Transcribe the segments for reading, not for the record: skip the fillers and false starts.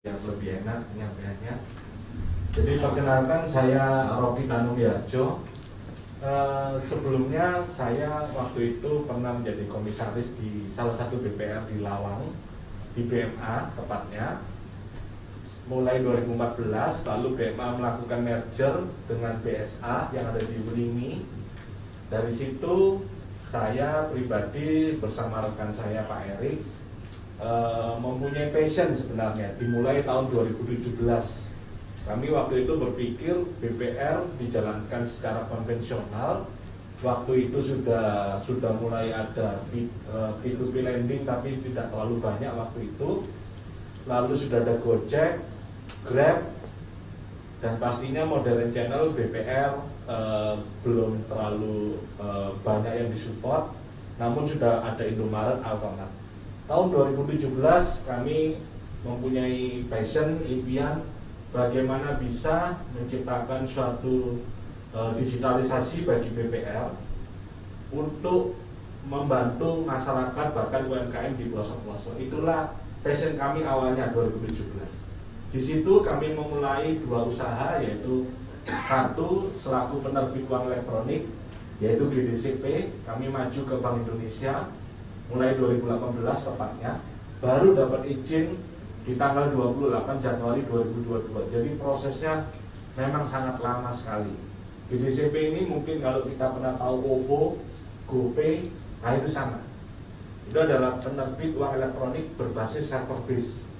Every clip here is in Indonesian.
yang lebih enak penyampaiannya. Jadi perkenalkan, saya Rocky Tanumiharjo. Sebelumnya saya waktu itu pernah menjadi komisaris di salah satu BPR di Lawang, di BMA tepatnya. Mulai 2014, lalu BMA melakukan merger dengan BSA yang ada di Wlingi. Dari situ saya pribadi bersama rekan saya Pak Erik mempunyai passion sebenarnya dimulai tahun 2017. Kami waktu itu berpikir BPR dijalankan secara konvensional. Waktu itu sudah mulai ada P2P lending tapi tidak terlalu banyak waktu itu. Lalu sudah ada Gojek, Grab, dan pastinya modern channel BPR belum terlalu banyak yang disupport. Namun sudah ada Indomaret, Alfamart. Tahun 2017 kami mempunyai passion, impian bagaimana bisa menciptakan suatu digitalisasi bagi BPR untuk membantu masyarakat bahkan UMKM di pelosok-pelosok. Itulah passion kami awalnya 2017. Di situ kami memulai dua usaha, yaitu satu selaku penerbit uang elektronik yaitu GDCP. Kami maju ke Bank Indonesia mulai 2018 tepatnya, baru dapat izin di tanggal 28 Januari 2022. Jadi prosesnya memang sangat lama sekali. GDCP ini mungkin kalau kita pernah tahu OVO, GoPay, nah itu sama. Itu adalah penerbit uang elektronik berbasis server base.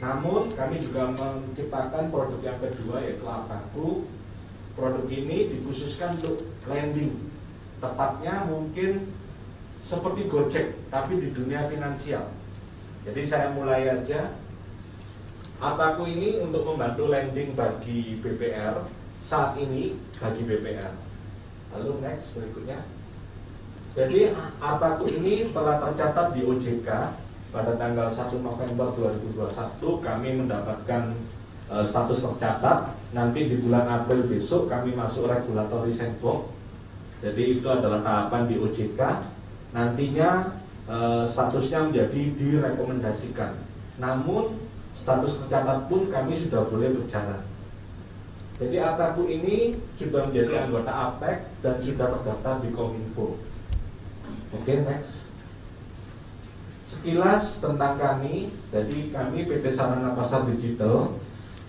Namun kami juga menciptakan produk yang kedua, yaitu Abaku. Produk ini dikhususkan untuk lending, tepatnya mungkin seperti Gojek tapi di dunia finansial. Jadi saya mulai aja. Abaku ini untuk membantu lending bagi BPR saat ini, bagi BPR. Lalu next berikutnya. Jadi Abaku ini telah tercatat di OJK pada tanggal 1 November 2021. Kami mendapatkan status tercatat. Nanti di bulan April besok kami masuk regulatory sandbox. Jadi itu adalah tahapan di OJK. Nantinya statusnya menjadi direkomendasikan. Namun status tercatat pun kami sudah boleh berjalan. Jadi Abaku ini sudah menjadi anggota APEC dan sudah terdaftar di Kominfo. Oke, next. Sekilas tentang kami. Jadi kami PT Sarana Pasar Digital.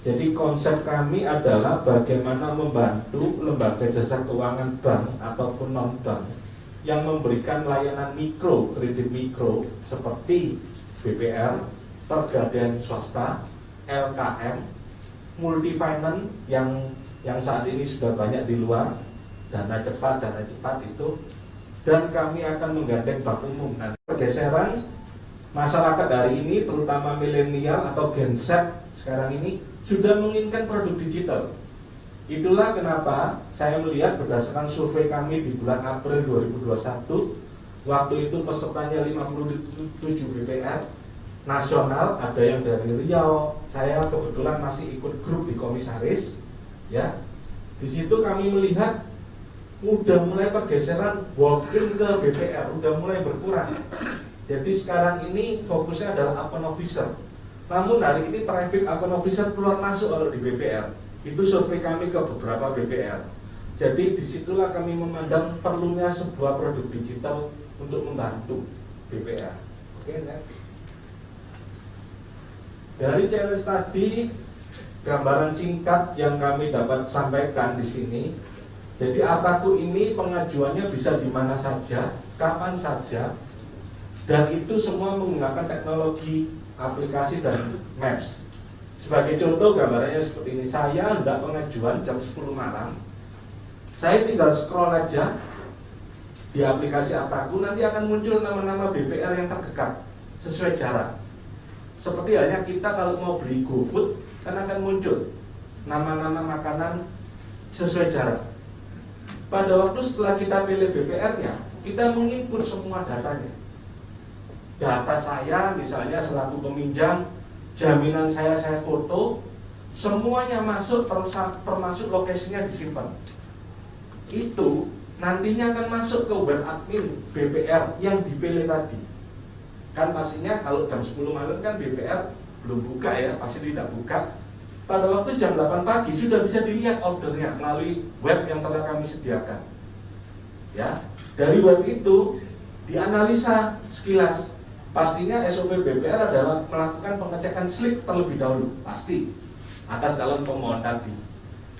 Jadi konsep kami adalah bagaimana membantu lembaga jasa keuangan bank ataupun non-bank yang memberikan layanan mikro, kredit mikro seperti BPR, pegadaian swasta, LKM, multi finance yang saat ini sudah banyak di luar, dana cepat itu, dan kami akan menggandeng bank umum. Nah, pergeseran masyarakat hari ini, terutama milenial atau Gen Z sekarang ini sudah menginginkan produk digital. Itulah kenapa saya melihat berdasarkan survei kami di bulan April 2021, waktu itu pesertanya 57 BPR nasional, ada yang dari Riau. Saya kebetulan masih ikut grup di komisaris, ya. Di situ kami melihat udah mulai pergeseran walk-in ke BPR, udah mulai berkurang. Jadi sekarang ini fokusnya adalah account officer. Namun hari ini traffic account officer keluar masuk kalau di BPR. Itu survei kami ke beberapa BPR. Jadi disitulah kami memandang perlunya sebuah produk digital untuk membantu BPR. Oke, next. Dari challenge tadi, gambaran singkat yang kami dapat sampaikan di sini. Jadi Abaku ini pengajuannya bisa di mana saja, kapan saja, dan itu semua menggunakan teknologi aplikasi dan maps. Sebagai contoh gambarannya seperti ini. Saya hendak pengajuan jam 10 malam. Saya tinggal scroll aja di aplikasi Abaku, nanti akan muncul nama-nama BPR yang terdekat sesuai jarak. Seperti halnya kita kalau mau beli GoFood, kan akan muncul nama-nama makanan sesuai jarak. Pada waktu setelah kita pilih BPR-nya, kita menginput semua datanya. Data saya misalnya selaku peminjam, jaminan saya foto, semuanya masuk, termasuk lokasinya disimpan. Itu nantinya akan masuk ke web admin BPR yang dipilih tadi. Kan pastinya kalau jam 10 malam kan BPR belum buka ya, pasti tidak buka. Pada waktu jam 8 pagi sudah bisa dilihat ordernya melalui web yang telah kami sediakan. Ya, dari web itu dianalisa sekilas. Pastinya SOP BPR adalah melakukan pengecekan slip terlebih dahulu, pasti atas calon pemohon tadi.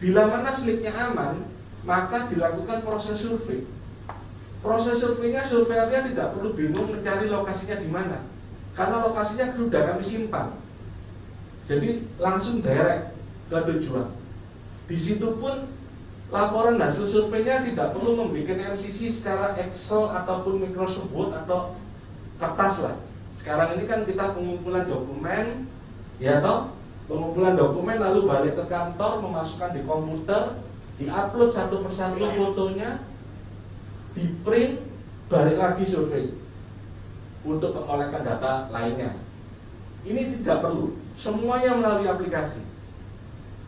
Bila mana slipnya aman, maka dilakukan proses survei. Proses surveinya, surveyornya tidak perlu bingung mencari lokasinya di mana, karena lokasinya sudah kami simpan. Jadi langsung direct ke tujuan. Di situ pun laporan hasil surveinya tidak perlu membuat MCC secara Excel ataupun Microsoft Word atau kertas lah. Sekarang ini kan kita pengumpulan dokumen, ya toh, pengumpulan dokumen lalu balik ke kantor, memasukkan di komputer, diupload satu persatu fotonya, di print, balik lagi survei untuk mengolekan data lainnya. Ini tidak perlu, semuanya melalui aplikasi.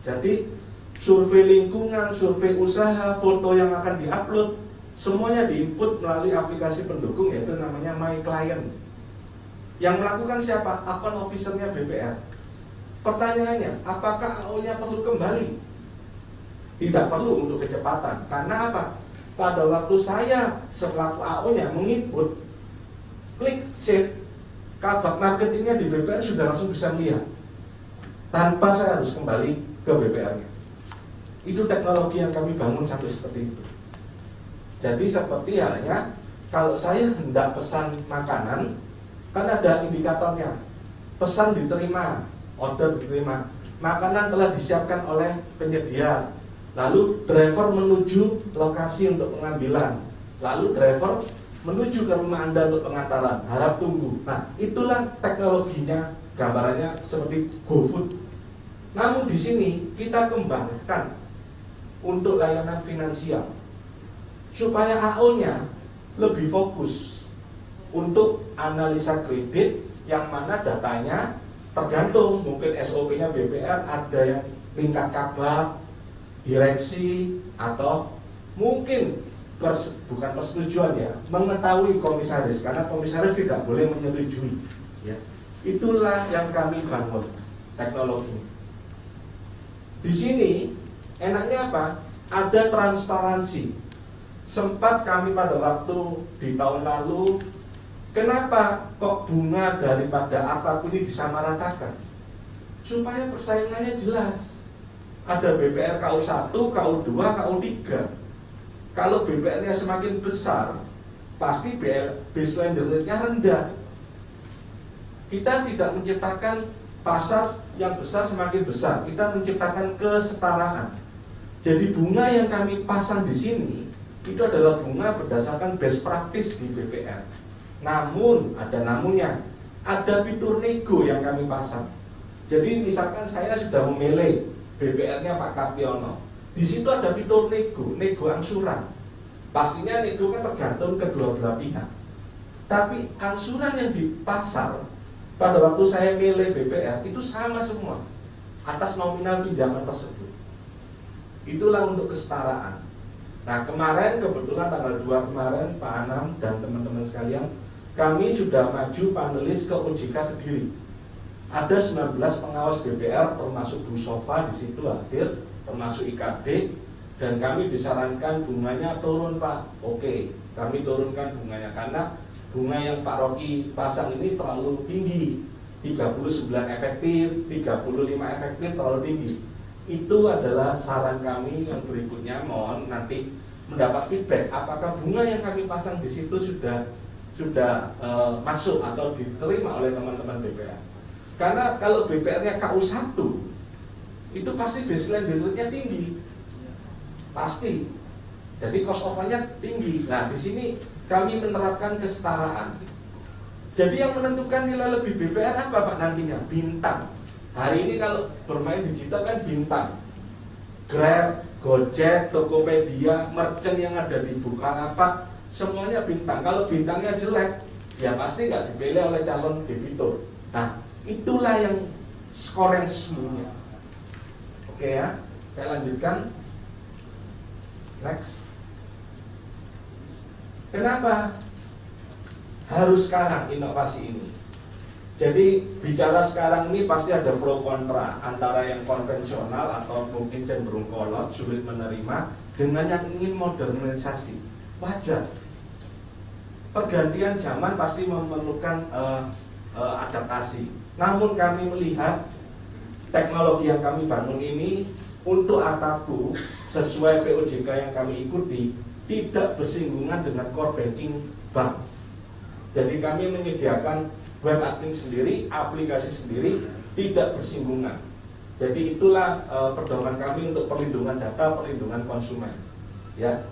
Jadi survei lingkungan, survei usaha, foto yang akan diupload, semuanya diinput melalui aplikasi pendukung, yaitu namanya My Client. Yang melakukan siapa? Akun officernya BPR. Pertanyaannya, apakah AO-nya perlu kembali? Tidak perlu untuk kecepatan. Karena apa? Pada waktu saya selaku AO-nya menginput, klik save, kabak marketingnya di BPR sudah langsung bisa melihat tanpa saya harus kembali ke BPR-nya. Itu teknologi yang kami bangun sampai seperti itu. Jadi seperti halnya kalau saya hendak pesan makanan, kan ada indikatornya, pesan diterima, order diterima, makanan telah disiapkan oleh penyedia, lalu driver menuju lokasi untuk pengambilan, lalu driver menuju ke rumah Anda untuk pengantaran, harap tunggu. Nah, itulah teknologinya, gambarannya seperti GoFood. Namun di sini kita kembangkan untuk layanan finansial supaya AO-nya lebih fokus untuk analisa kredit, yang mana datanya tergantung, mungkin SOP-nya BPR ada yang tingkat kabak, direksi, atau mungkin bukan persetujuan ya, mengetahui komisaris, karena komisaris tidak boleh menyetujui ya. Itulah yang kami bangun teknologi. Di sini enaknya apa? Ada transparansi. Sempat kami pada waktu di tahun lalu, kenapa kok bunga daripada apapun ini disamaratakan? Supaya persaingannya jelas. Ada BPR KU1, KU2, KU3. Kalau BPR-nya semakin besar, pasti baseline rate-nya rendah. Kita tidak menciptakan pasar yang besar semakin besar, kita menciptakan kesetaraan. Jadi bunga yang kami pasang di sini itu adalah bunga berdasarkan best practice di BPR. Namun ada namunnya, ada fitur nego yang kami pasang. Jadi misalkan saya sudah memilih BPR-nya Pak Kartiono, di situ ada fitur nego angsuran. Pastinya nego kan tergantung kedua belah pihak. Tapi angsuran yang di pasar pada waktu saya milih BPR itu sama semua atas nominal pinjaman tersebut. Itulah untuk kesetaraan. Nah, kemarin kebetulan tanggal 2 kemarin Pak Anam dan teman-teman sekalian, kami sudah maju panelis ke OJK Kediri. Ada 19 pengawas BPR termasuk Bu Sofa di situ hadir, termasuk IKD, dan kami disarankan bunganya turun Pak. Oke, kami turunkan bunganya karena bunga yang Pak Rocky pasang ini terlalu tinggi, 39 efektif, 35 efektif, terlalu tinggi. Itu adalah saran kami yang berikutnya. Mohon nanti mendapat feedback apakah bunga yang kami pasang di situ sudah masuk atau diterima oleh teman-teman BPR. Karena kalau BPR-nya KU1 itu pasti baseline rate-nya tinggi, pasti. Jadi cost of fund-nya tinggi. Nah, di sini kami menerapkan kesetaraan. Jadi yang menentukan nilai lebih BPR apa Pak nantinya? Bintang. Hari ini kalau bermain digital kan bintang. Grab, Gojek, Tokopedia, merchant yang ada di Bukalapak, semuanya bintang. Kalau bintangnya jelek, ya pasti nggak dipilih oleh calon debitur. Nah, itulah yang scoring semuanya. Oke ya, saya lanjutkan. Next. Kenapa harus sekarang inovasi ini? Jadi bicara sekarang ini pasti ada pro kontra antara yang konvensional atau mungkin cenderung kolot, sulit menerima, dengan yang ingin modernisasi. Wajar. Pergantian zaman pasti memerlukan adaptasi. Namun kami melihat teknologi yang kami bangun ini untuk Ataku sesuai POJK yang kami ikuti tidak bersinggungan dengan core banking bank. Jadi kami menyediakan web admin sendiri, aplikasi sendiri, tidak bersinggungan. Jadi itulah pedoman kami untuk perlindungan data, perlindungan konsumen. Ya.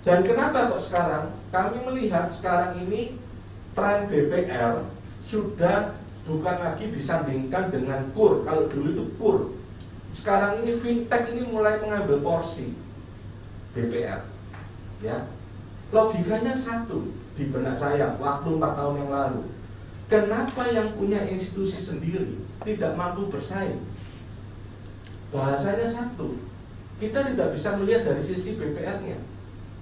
Dan kenapa kok sekarang? Kami melihat sekarang ini tren BPR sudah bukan lagi disandingkan dengan KUR. Kalau dulu itu KUR. Sekarang ini fintech ini mulai mengambil porsi BPR. Ya. Logikanya satu di benak saya waktu 4 tahun yang lalu. Kenapa yang punya institusi sendiri tidak mampu bersaing? Bahasanya satu, kita tidak bisa melihat dari sisi BPR-nya,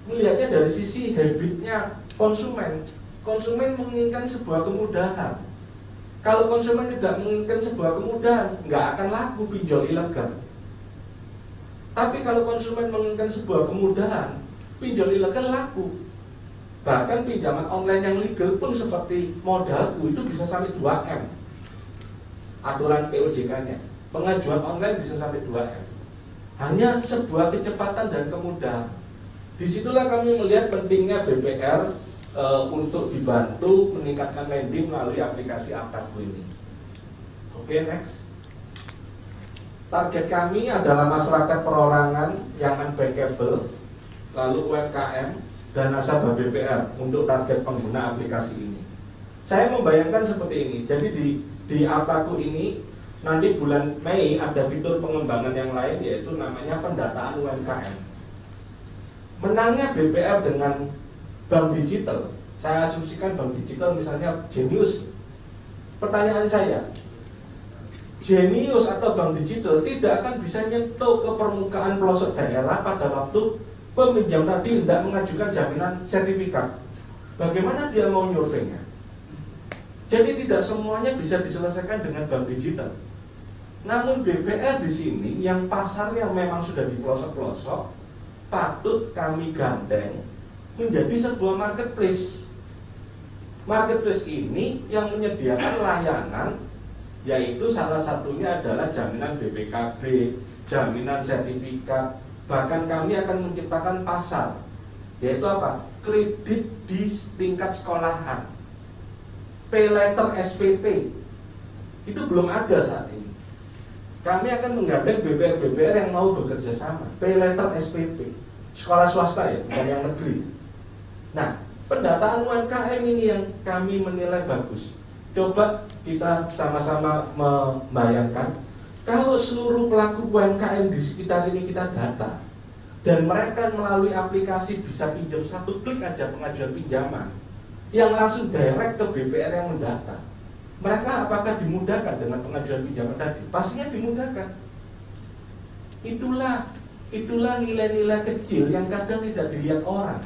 melihatnya dari sisi habitnya konsumen. Konsumen menginginkan sebuah kemudahan. Kalau konsumen tidak menginginkan sebuah kemudahan, nggak akan laku pinjol ilegal. Tapi kalau konsumen menginginkan sebuah kemudahan, pinjol ilegal laku. Bahkan pinjaman online yang legal pun seperti Modalku itu bisa sampai 2M. Aturan POJK-nya, pengajuan online bisa sampai 2M. Hanya sebuah kecepatan dan kemudahan. Disitulah kami melihat pentingnya BPR untuk dibantu meningkatkan lending melalui aplikasi Ataku ini. Oke, next. Target kami adalah masyarakat perorangan yang unbankable, lalu UMKM, dan nasabah BPR untuk target pengguna aplikasi ini. Saya membayangkan seperti ini. Jadi di Ataku ini nanti bulan Mei ada fitur pengembangan yang lain, yaitu namanya pendataan UMKM. Menangnya BPR dengan bank digital, saya asumsikan bank digital misalnya Genius. Pertanyaan saya, Genius atau bank digital tidak akan bisa nyentuh ke permukaan pelosok daerah pada waktu peminjam tadi tidak mengajukan jaminan sertifikat. Bagaimana dia mau nyurveinya? Jadi tidak semuanya bisa diselesaikan dengan bank digital. Namun BPR di sini yang pasarnya memang sudah di pelosok-pelosok, patut kami gandeng menjadi sebuah marketplace. Marketplace ini yang menyediakan layanan, yaitu salah satunya adalah jaminan BPKB, jaminan sertifikat. Bahkan kami akan menciptakan pasar, yaitu apa? Kredit di tingkat sekolahan, pay letter SPP. Itu belum ada saat ini. Kami akan menggandeng BPR-BPR yang mau bekerja sama, pay letter SPP, sekolah swasta ya, bukan yang negeri. Nah, pendataan UMKM ini yang kami menilai bagus. Coba kita sama-sama membayangkan, kalau seluruh pelaku UMKM di sekitar ini kita data, dan mereka melalui aplikasi bisa pinjam 1 klik aja pengajuan pinjaman, yang langsung direct ke BPR yang mendata, mereka apakah dimudahkan dengan pengajuan pinjaman tadi? Pastinya dimudahkan. Itulah nilai-nilai kecil yang kadang tidak dilihat orang.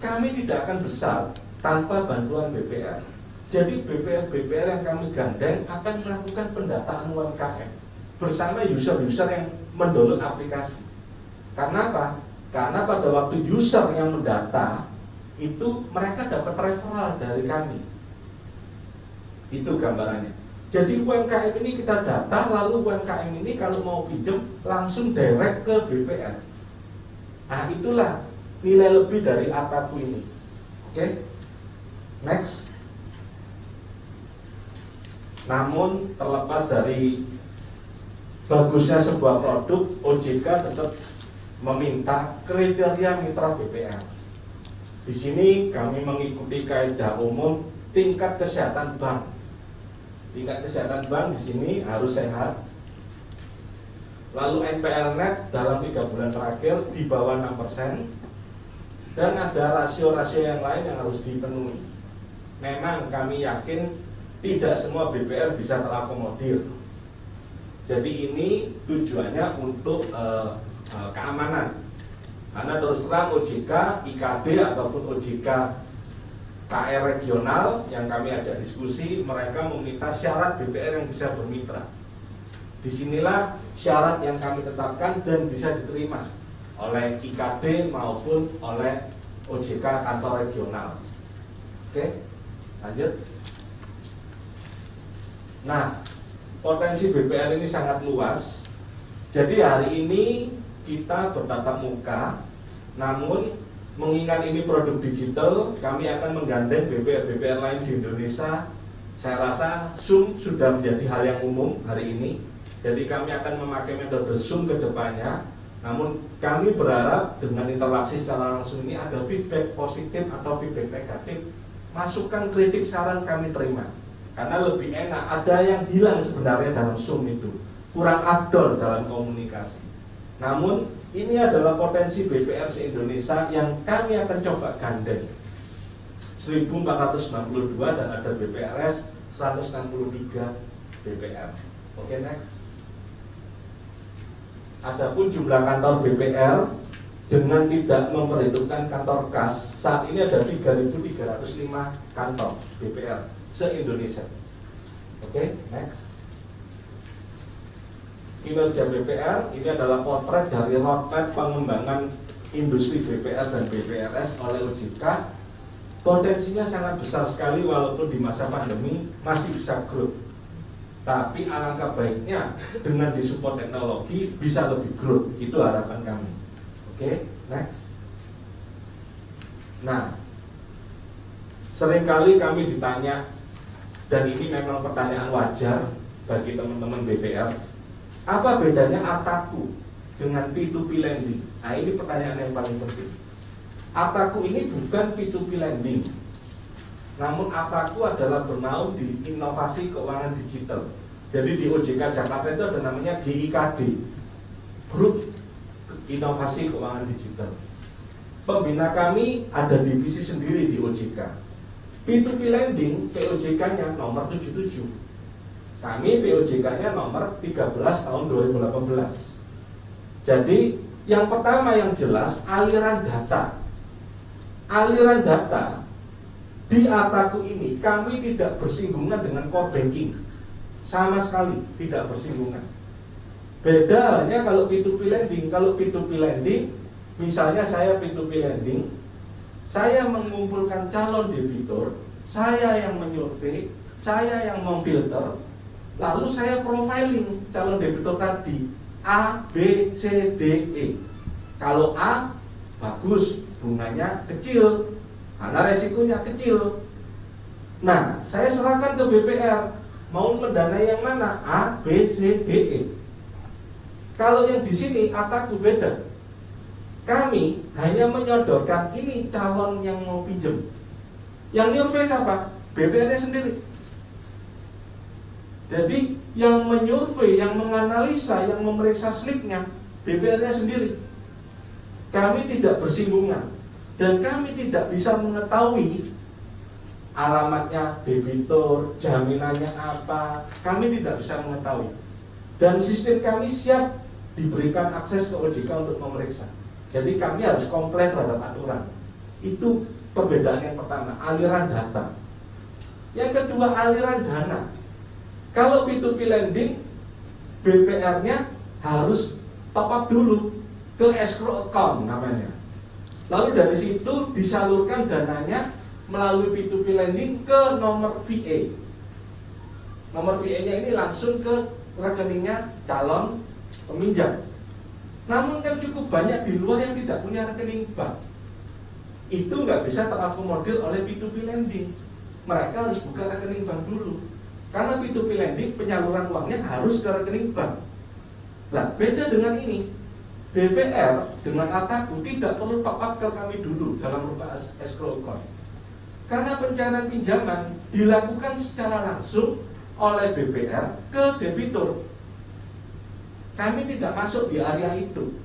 Kami tidak akan besar tanpa bantuan BPR. Jadi BPR-BPR yang kami gandeng akan melakukan pendataan UMKM bersama user-user yang mendownload aplikasi. Karena apa? Karena pada waktu user yang mendata itu mereka dapat referral dari kami. Itu gambarannya. Jadi UMKM ini kita data, lalu UMKM ini kalau mau pinjam langsung direct ke BPR. Nah, itulah nilai lebih dari Ataku ini. Oke? Next. Namun terlepas dari bagusnya sebuah produk, OJK tetap meminta kriteria mitra BPR. Di sini kami mengikuti kaidah umum tingkat kesehatan bank. Tingkat kesehatan bank di sini harus sehat. Lalu NPL net dalam 3 bulan terakhir di bawah 6%. Dan ada rasio-rasio yang lain yang harus dipenuhi. Memang kami yakin tidak semua BPR bisa terakomodir. Jadi ini tujuannya untuk keamanan. Karena terus terang OJK, IKD ataupun OJK KR regional yang kami ajak diskusi, mereka meminta syarat BPR yang bisa bermitra. Disinilah syarat yang kami tetapkan dan bisa diterima oleh IKD maupun oleh OJK kantor regional. Oke, lanjut. Nah, potensi BPR ini sangat luas. Jadi hari ini kita bertatap muka, namun mengingat ini produk digital, kami akan menggandeng BPR-BPR lain di Indonesia. Saya rasa Zoom sudah menjadi hal yang umum hari ini. Jadi kami akan memakai metode Zoom ke depannya. Namun kami berharap dengan interaksi secara langsung ini ada feedback positif atau feedback negatif. Masukan, kritik, saran kami terima. Karena lebih enak, ada yang hilang sebenarnya dalam Zoom itu. Kurang afdol dalam komunikasi. Namun ini adalah potensi BPR se-Indonesia yang kami akan coba gandeng. 1492 dan ada BPRS 163 BPR. Oke, next. Adapun jumlah kantor BPR dengan tidak memperhitungkan kantor kas, saat ini ada 3.305 kantor BPR se-Indonesia. Oke, next. Kinerja BPR ini adalah potret dari roadmap pengembangan industri BPR dan BPRS oleh OJK. Potensinya sangat besar sekali walaupun di masa pandemi masih bisa growth. Tapi alangkah baiknya dengan disupport teknologi bisa lebih growth. Itu harapan kami. Oke, next. Nah, seringkali kami ditanya, dan ini memang pertanyaan wajar bagi teman-teman BPR, apa bedanya Artaku dengan P2P lending? Nah, ini pertanyaan yang paling penting. Artaku ini bukan P2P lending, namun Artaku adalah bernaung di inovasi keuangan digital. Jadi di OJK Jakarta itu ada namanya GIKD, Grup Inovasi Keuangan Digital. Pembina kami ada divisi sendiri di OJK. P2P lending, POJK-nya nomor 77. Kami POJK-nya nomor 13 tahun 2018. Jadi yang pertama yang jelas aliran data. Aliran data di Artaku ini kami tidak bersinggungan dengan core banking. Sama sekali tidak bersinggungan. Beda halnya kalau P2P lending. Kalau P2P lending, misalnya saya P2P lending, saya mengumpulkan calon debitur, saya yang menyurvei, saya yang memfilter, lalu saya profiling calon debitur tadi A, B, C, D, E. Kalau A, bagus, bunganya kecil karena resikonya kecil. Nah, saya serahkan ke BPR, mau mendanai yang mana? A, B, C, D, E. Kalau yang di sini Artaku beda. Kami hanya menyodorkan ini calon yang mau pinjem. Yang nyurvei siapa? BPR-nya sendiri. Jadi yang menyurvei, yang menganalisa, yang memeriksa slipnya BPR-nya sendiri. Kami tidak bersinggungan dan kami tidak bisa mengetahui alamatnya debitur, jaminannya apa. Kami tidak bisa mengetahui. Dan sistem kami siap diberikan akses ke OJK untuk memeriksa. Jadi kami harus komplain terhadap aturan. Itu perbedaan yang pertama, aliran data. Yang kedua, aliran dana. Kalau P2P lending, BPR-nya harus top up dulu ke escrow account namanya. Lalu dari situ disalurkan dananya melalui P2P lending ke nomor VA. Nomor VA-nya ini langsung ke rekeningnya calon peminjam. Namun kan cukup banyak di luar yang tidak punya rekening bank. Itu nggak bisa terakomodir oleh P2P lending. Mereka harus buka rekening bank dulu. Karena P2P lending penyaluran uangnya harus ke rekening bank. Nah, beda dengan ini. BPR dengan Artaku tidak perlu top up ke kami dulu dalam rupa escrow account. Karena pencairan pinjaman dilakukan secara langsung oleh BPR ke debitur. Kami tidak masuk di area itu.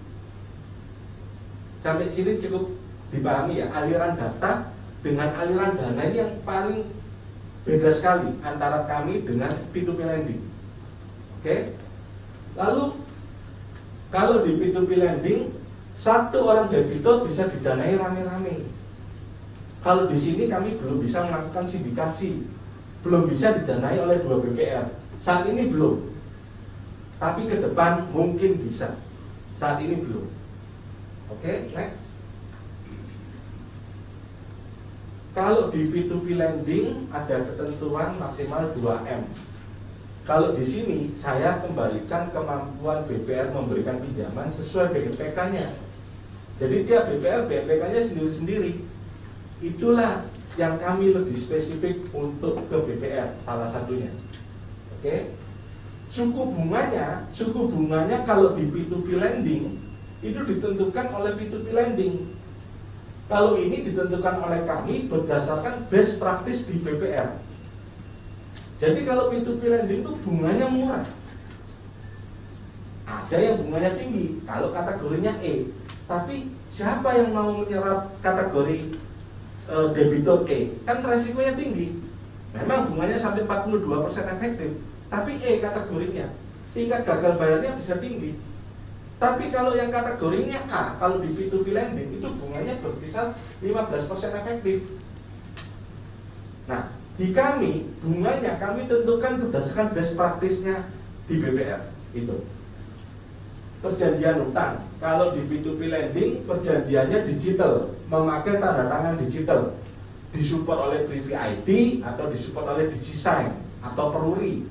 Sampai sini cukup dipahami ya, aliran data dengan aliran dana ini yang paling beda sekali antara kami dengan P2P lending. Oke? Lalu kalau di P2P lending, satu orang debitur bisa didanai rame-rame. Kalau di sini kami belum bisa melakukan sindikasi, belum bisa didanai oleh 2 BPR. Saat ini belum. Tapi ke depan mungkin bisa. Saat ini belum. Oke, next. Kalau di P2P lending ada ketentuan maksimal 2M. Kalau di sini saya kembalikan kemampuan BPR memberikan pinjaman sesuai BMPK-nya. Jadi tiap BPR BMPK-nya sendiri-sendiri. Itulah yang kami lebih spesifik untuk ke BPR, salah satunya. Oke. Suku bunganya kalau di P2P lending itu ditentukan oleh P2P lending. Kalau ini ditentukan oleh kami berdasarkan best practice di BPR. Jadi kalau P2P lending itu bunganya murah. Ada yang bunganya tinggi kalau kategorinya E. Tapi siapa yang mau menyerap kategori debitur E? Kan resikonya tinggi. Memang bunganya sampai 42% efektif, tapi E kategorinya, tingkat gagal bayarnya bisa tinggi. Tapi kalau yang kategorinya A, kalau di P2P lending itu bunganya berkisar 15% efektif. Nah, di kami bunganya kami tentukan berdasarkan best practice-nya di BPR itu. Perjanjian hutang, kalau di P2P lending perjanjiannya digital, memakai tanda tangan digital, disupport oleh Privy ID atau disupport oleh DigiSign atau Peruri.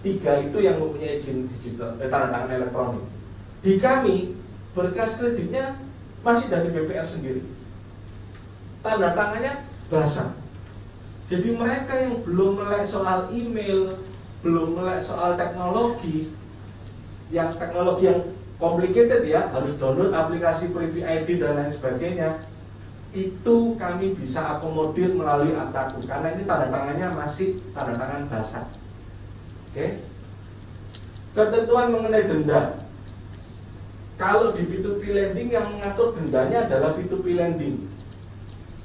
3 itu yang mempunyai izin digital, tanda tangan elektronik. Di kami berkas kreditnya masih dari BPR sendiri, tanda tangannya basah. Jadi mereka yang belum melek soal email, belum melek soal teknologi yang complicated ya, harus download aplikasi Privy ID dan lain sebagainya, itu kami bisa akomodir melalui Artaku karena ini tanda tangannya masih tanda tangan basah. Oke. Ketentuan mengenai denda. Kalau di P2P lending yang mengatur dendanya adalah P2P lending.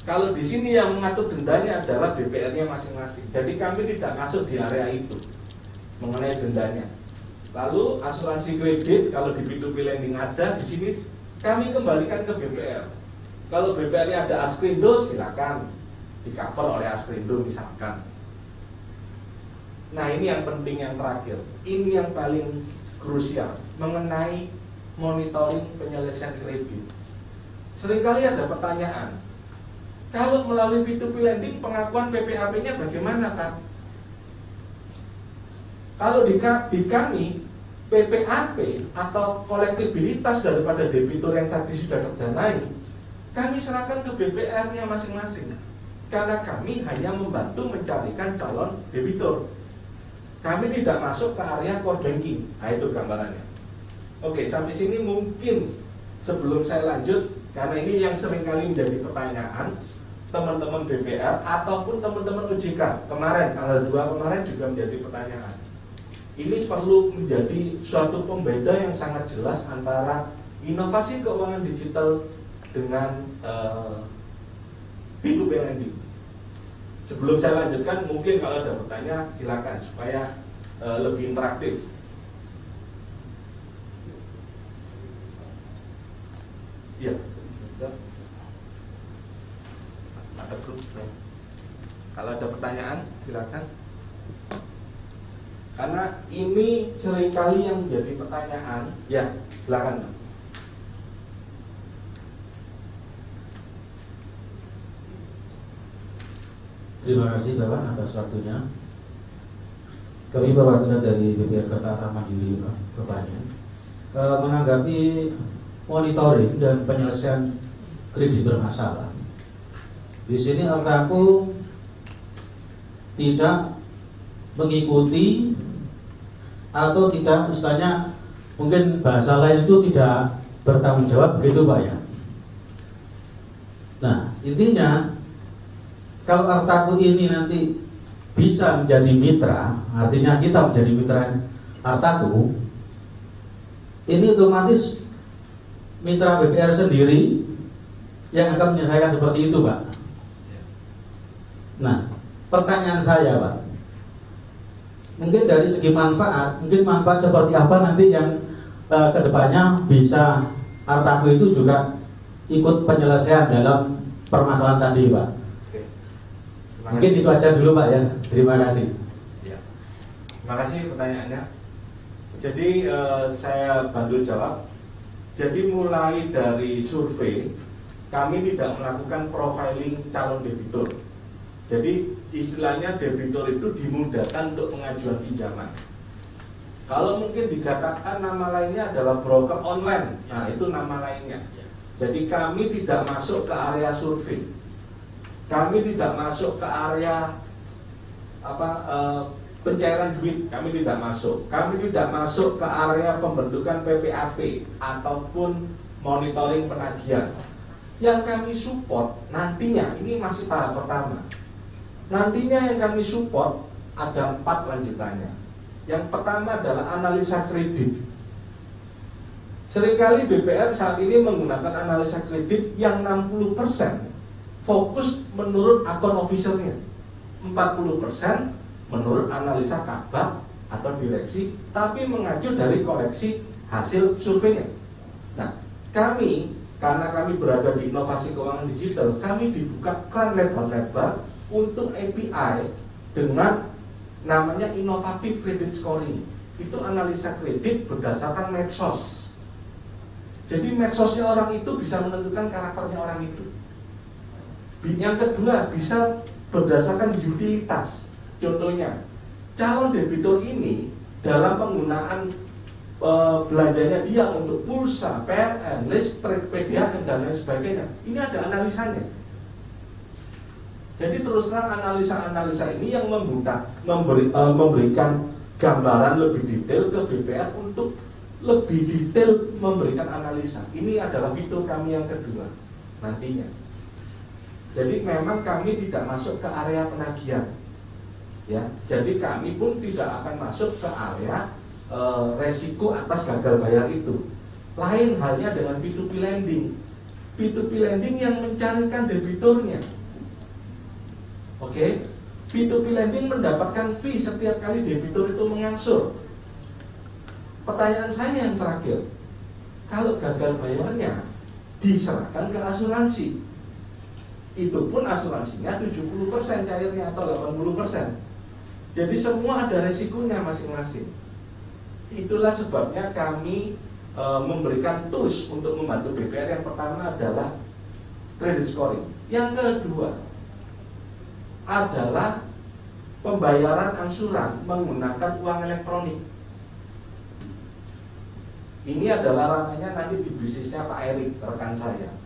Kalau di sini yang mengatur dendanya adalah BPR-nya masing-masing. Jadi kami tidak masuk di area itu mengenai dendanya. Lalu asuransi kredit kalau di P2P lending ada, di sini kami kembalikan ke BPR. Kalau BPR-nya ada Askrindo, silakan di-cover oleh Askrindo misalkan. Nah, ini yang penting yang terakhir. Ini yang paling krusial mengenai monitoring penyelesaian kredit. Seringkali ada pertanyaan, kalau melalui P2P lending pengakuan PPAP-nya bagaimana, Pak? Kalau di kami PPAP atau kolektibilitas daripada debitur yang tadi sudah terdanai, kami serahkan ke BPR-nya masing-masing. Karena kami hanya membantu mencarikan calon debitur. Kami tidak masuk ke area core banking. Nah, itu gambarannya. Oke, sampai sini mungkin sebelum saya lanjut, karena ini yang seringkali menjadi pertanyaan teman-teman BPR ataupun teman-teman OJK kemarin, tanggal 2 kemarin juga menjadi pertanyaan. Ini perlu menjadi suatu pembeda yang sangat jelas antara inovasi keuangan digital dengan P2P lending. Sebelum saya lanjutkan, mungkin kalau ada pertanyaan silakan supaya lebih interaktif. Iya, ada grup. Kalau ada pertanyaan, silakan. Karena ini seringkali yang menjadi pertanyaan. Ya, silakan, Pak. Terima kasih Bapak atas waktunya. Kami perwakilan dari BPR Kertata Mandiri, Bapaknya, menanggapi monitoring dan penyelesaian kredit bermasalah. Di sini Artaku tidak mengikuti atau tidak, istilahnya mungkin bahasa lain itu tidak bertanggung jawab, begitu Pak ya. Nah, intinya kalau Artaku ini nanti bisa menjadi mitra, artinya kita menjadi mitra Artaku, ini otomatis mitra BPR sendiri yang akan menyelesaikan seperti itu, Pak. Nah, pertanyaan saya, Pak, mungkin dari segi manfaat, mungkin manfaat seperti apa nanti yang kedepannya bisa Artaku itu juga ikut penyelesaian dalam permasalahan tadi, Pak. Oke. Mungkin itu aja dulu Pak ya. Terima kasih. Ya. Terima kasih pertanyaannya. Jadi saya bantu jawab. Jadi mulai dari survei, kami tidak melakukan profiling calon debitur. Jadi istilahnya debitur itu dimudahkan untuk pengajuan pinjaman. Kalau mungkin dikatakan nama lainnya adalah broker online, nah itu nama lainnya. Jadi kami tidak masuk ke area survei, kami tidak masuk ke area pencairan duit, kami tidak masuk. Kami tidak masuk ke area pembentukan PPAP ataupun monitoring penagihan. Yang kami support nantinya, ini masih tahap pertama. Nantinya yang kami support ada 4 lanjutannya. Yang pertama adalah analisa kredit. Seringkali BPR saat ini menggunakan analisa kredit yang 60% fokus menurut akun officialnya, 40% menurut analisa kabak atau direksi, tapi mengacu dari koleksi hasil surveinya. Nah, kami, karena kami berada di inovasi keuangan digital, kami dibuka keran lebar-lebar untuk API dengan namanya inovatif credit scoring. Itu analisa kredit berdasarkan medsos. Jadi medsosnya orang itu bisa menentukan karakternya orang itu. Yang kedua, bisa berdasarkan utilitas. Contohnya, calon debitur ini dalam penggunaan belanjanya dia untuk pulsa, PLN, listrik, PDAM dan lain sebagainya, ini ada analisanya. Jadi terus terang analisa-analisa ini yang memberikan gambaran lebih detail ke BPR untuk lebih detail memberikan analisa. Ini adalah fitur kami yang kedua nantinya. Jadi memang kami tidak masuk ke area penagihan, ya. Jadi kami pun tidak akan masuk ke area resiko atas gagal bayar itu. Lain halnya dengan P2P lending. P2P lending yang mencarikan debiturnya. Oke, P2P lending mendapatkan fee setiap kali debitur itu mengangsur. Pertanyaan saya yang terakhir, kalau gagal bayarnya diserahkan ke asuransi, itu pun asuransinya 70% cairnya atau 80%. Jadi semua ada resikonya masing-masing. Itulah sebabnya kami memberikan tools untuk membantu BPR. Yang pertama adalah credit scoring. Yang kedua adalah pembayaran angsuran menggunakan uang elektronik. Ini adalah ranahnya nanti di bisnisnya Pak Erik, rekan saya.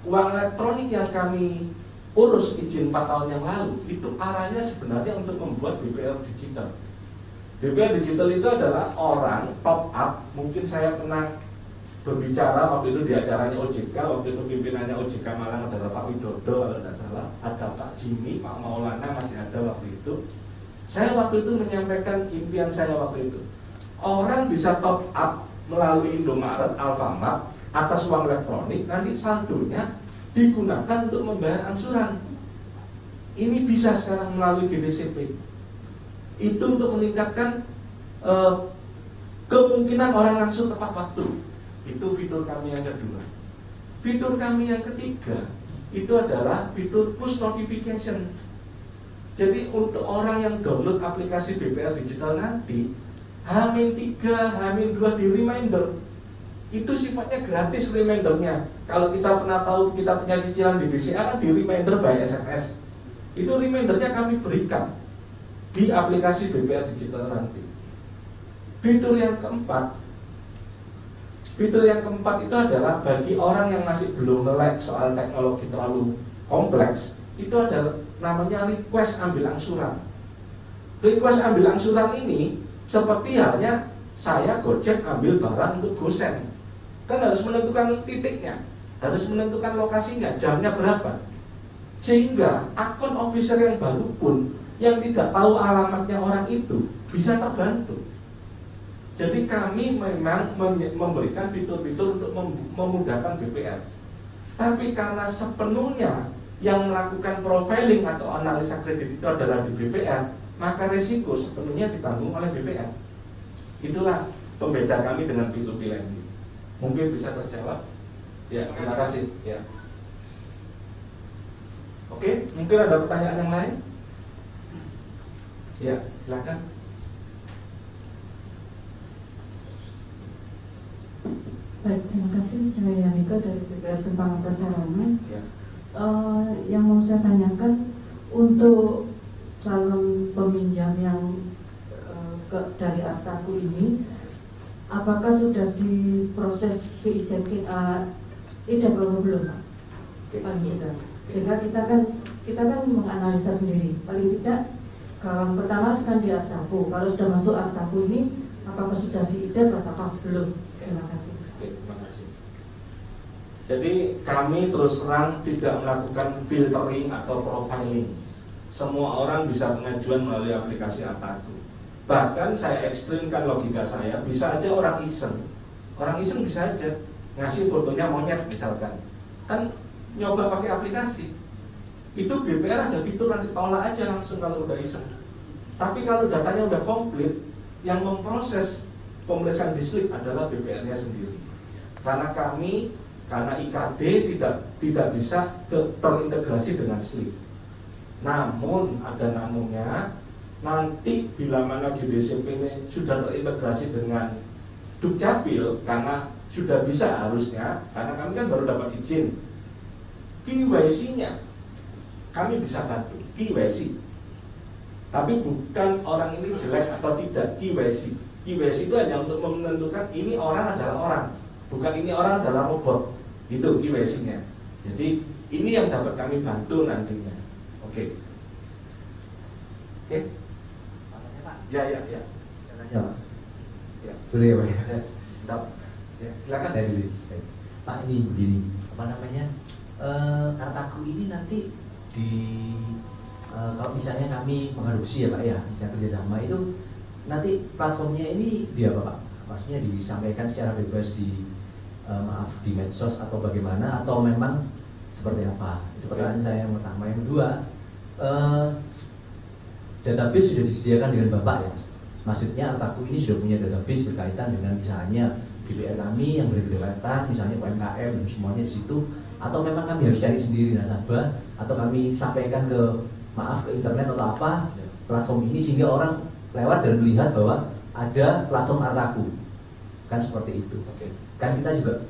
Uang elektronik yang kami urus izin 4 tahun yang lalu, itu arahnya sebenarnya untuk membuat BPR digital. BPR digital itu adalah orang top up. Mungkin saya pernah berbicara waktu itu di acaranya OJK, waktu itu pimpinannya OJK Malang adalah Pak Widodo kalau tidak salah, ada Pak Jimmy, Pak Maulana masih ada waktu itu. Saya waktu itu menyampaikan impian saya waktu itu. Orang bisa top up melalui Indomaret, Alfamart atas uang elektronik, nanti saldonya digunakan untuk membayar angsuran. Ini bisa sekarang melalui GDCP. Itu untuk meningkatkan kemungkinan orang langsung tepat waktu. Itu fitur kami yang kedua. Fitur kami yang ketiga itu adalah fitur push notification. Jadi untuk orang yang download aplikasi BPR Digital nanti, H-3, H-2 di reminder. Itu sifatnya gratis remindernya. Kalau kita pernah tahu kita punya cicilan di BCA kan di reminder by SMS. Itu remindernya kami berikan di aplikasi BPR Digital nanti. Fitur yang keempat itu adalah bagi orang yang masih belum melek soal teknologi terlalu kompleks, itu adalah namanya request ambil angsuran. Request ambil angsuran ini seperti halnya saya Gojek ambil barang untuk gosen. Kan harus menentukan titiknya, harus menentukan lokasinya, jamnya berapa. Sehingga akun officer yang baru pun yang tidak tahu alamatnya orang itu bisa terbantu. Jadi kami memang memberikan fitur-fitur untuk memudahkan BPR. Tapi karena sepenuhnya yang melakukan profiling atau analisa kredit itu adalah di BPR, maka resiko sepenuhnya ditanggung oleh BPR. Itulah pembeda kami dengan P2P lending. Mungkin bisa terjawab. Ya, terima kasih. Ya. Oke, mungkin ada pertanyaan yang lain? Ya, silakan. Baik, terima kasih. Saya Yanika dari BPR Kempang Atas Sarana. Ya. Yang mau saya tanyakan, untuk calon peminjam yang dari Artaku ini, apakah sudah diproses PIJK IDAP atau belum, Pak? Paling tidak. Sehingga kita kan menganalisa sendiri. Paling tidak, kalau pertama kan di Artaku. Kalau sudah masuk Artaku ini, apakah sudah di IDAP atau belum? Terima kasih. Oke, terima kasih. Jadi kami terus terang tidak melakukan filtering atau profiling. Semua orang bisa pengajuan melalui aplikasi Artaku. Bahkan saya ekstrimkan logika saya, bisa aja orang iseng bisa aja ngasih fotonya monyet misalkan, kan nyoba pakai aplikasi. Itu BPR ada fitur nanti tolak aja langsung kalau udah iseng. Tapi kalau datanya udah komplit, yang memproses pemeriksaan dislip adalah BPR-nya sendiri. Karena IKD tidak bisa terintegrasi dengan slip. Namun ada namunnya, nanti bila mana GDCP ini sudah terintegrasi dengan Dukcapil, karena sudah bisa harusnya, karena kami kan baru dapat izin, KYC-nya kami bisa bantu, KYC. Tapi bukan orang ini jelek atau tidak, KYC. KYC itu hanya untuk menentukan ini orang adalah orang, bukan ini orang adalah robot. Itu KYC-nya. Jadi ini yang dapat kami bantu nantinya. Oke. Oke. Ya. Saya tanya, Pak. Ya. Boleh ya, Pak? Ya? Ya. Stop. Ya, silakan. Saya dulu. Pak, ini begini, apa namanya? Artaku ini nanti kalau misalnya kami mengadopsi ya Pak ya, misalnya kerjasama itu nanti platformnya ini di apa Pak? Maksudnya disampaikan secara bebas di di medsos atau bagaimana, atau memang seperti apa? Itu pertanyaan saya yang pertama. Yang kedua, database sudah disediakan dengan Bapak ya? Maksudnya Artaku ini sudah punya database berkaitan dengan misalnya BPR kami yang berdekatan, misalnya UMKM dan semuanya di situ, atau memang kami harus cari sendiri nasabah, atau kami sampaikan ke internet atau apa platform ini sehingga orang lewat dan melihat bahwa ada platform Artaku, kan seperti itu. Kan kita juga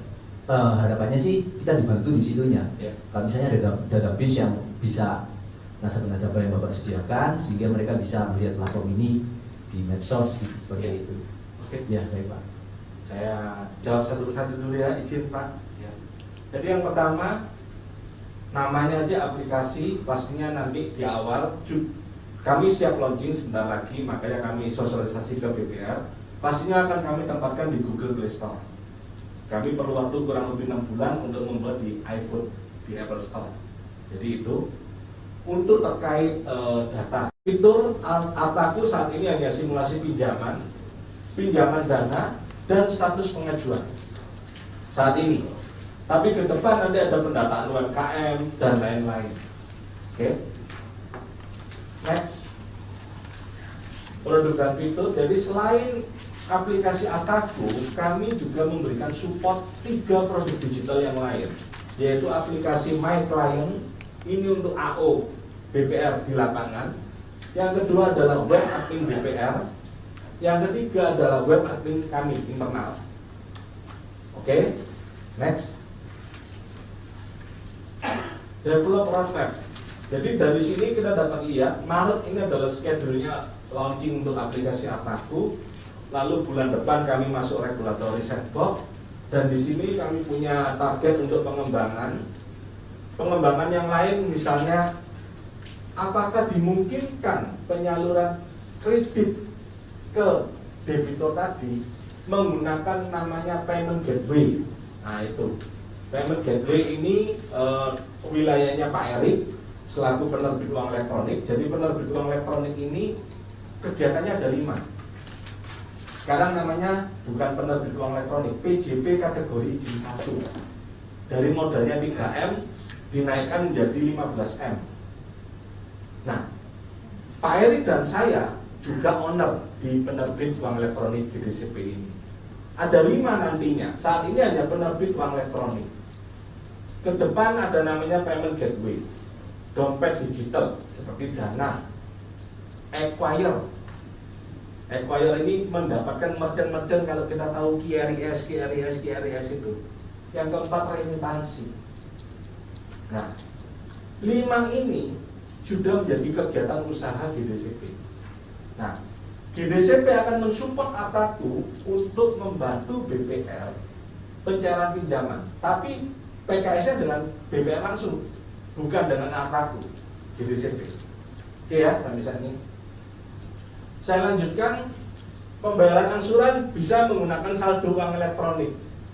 harapannya sih kita dibantu di situnya. Kalau misalnya ada database yang bisa nasabah-nasabah yang Bapak sediakan sehingga mereka bisa melihat platform ini di medsos gitu, seperti itu. Ya, baik Pak. Saya jawab satu persatu dulu ya, izin Pak. Jadi yang pertama, namanya aja aplikasi, pastinya nanti di awal kami siap launching sebentar lagi, makanya kami sosialisasi ke BPR. Pastinya akan kami tempatkan di Google Play Store. Kami perlu waktu kurang lebih 6 bulan untuk membuat di iPhone, di Apple Store. Jadi itu untuk terkait data. Fitur Artaku saat ini hanya simulasi pinjaman dana, dan status pengajuan saat ini. Tapi ke depan nanti ada pendataan UMKM dan lain-lain. Oke. Next. Produk dan fitur. Jadi selain aplikasi Artaku, kami juga memberikan support 3 produk digital yang lain, yaitu aplikasi My Client, ini untuk AO BPR di lapangan. Yang kedua adalah web admin BPR. Yang ketiga adalah web admin kami internal. Oke. Next. Develop roadmap. Jadi dari sini kita dapat lihat Maret ini adalah schedule-nya launching untuk aplikasi Artaku. Lalu bulan depan kami masuk regulatory sandbox, dan di sini kami punya target untuk pengembangan yang lain, misalnya apakah dimungkinkan penyaluran kredit ke debitur tadi menggunakan namanya payment gateway. Nah itu payment gateway ini wilayahnya Pak Erik selaku penerbit uang elektronik. Jadi penerbit uang elektronik ini kegiatannya ada 5. Sekarang namanya bukan penerbit uang elektronik, PJP kategori izin 1. Dari modalnya 3M dinaikkan menjadi 15M. Nah, Pak Erik dan saya juga owner di penerbit uang elektronik GDCP ini. Ada 5 nantinya. Saat ini hanya penerbit uang elektronik. Ke depan ada namanya payment gateway, dompet digital seperti Dana, acquire. Acquire ini mendapatkan merchant-merchant, kalau kita tahu QRIS itu. Yang keempat, remitansi. Nah, 5 ini sudah menjadi kegiatan usaha GDCP. Nah, GDCP akan mensupport Artaku untuk membantu BPR pencairan pinjaman, tapi PKS-nya dengan BPR langsung, bukan dengan Artaku GDCP. Oke ya, sampai saat ini. Saya lanjutkan, pembayaran angsuran bisa menggunakan saldo uang elektronik.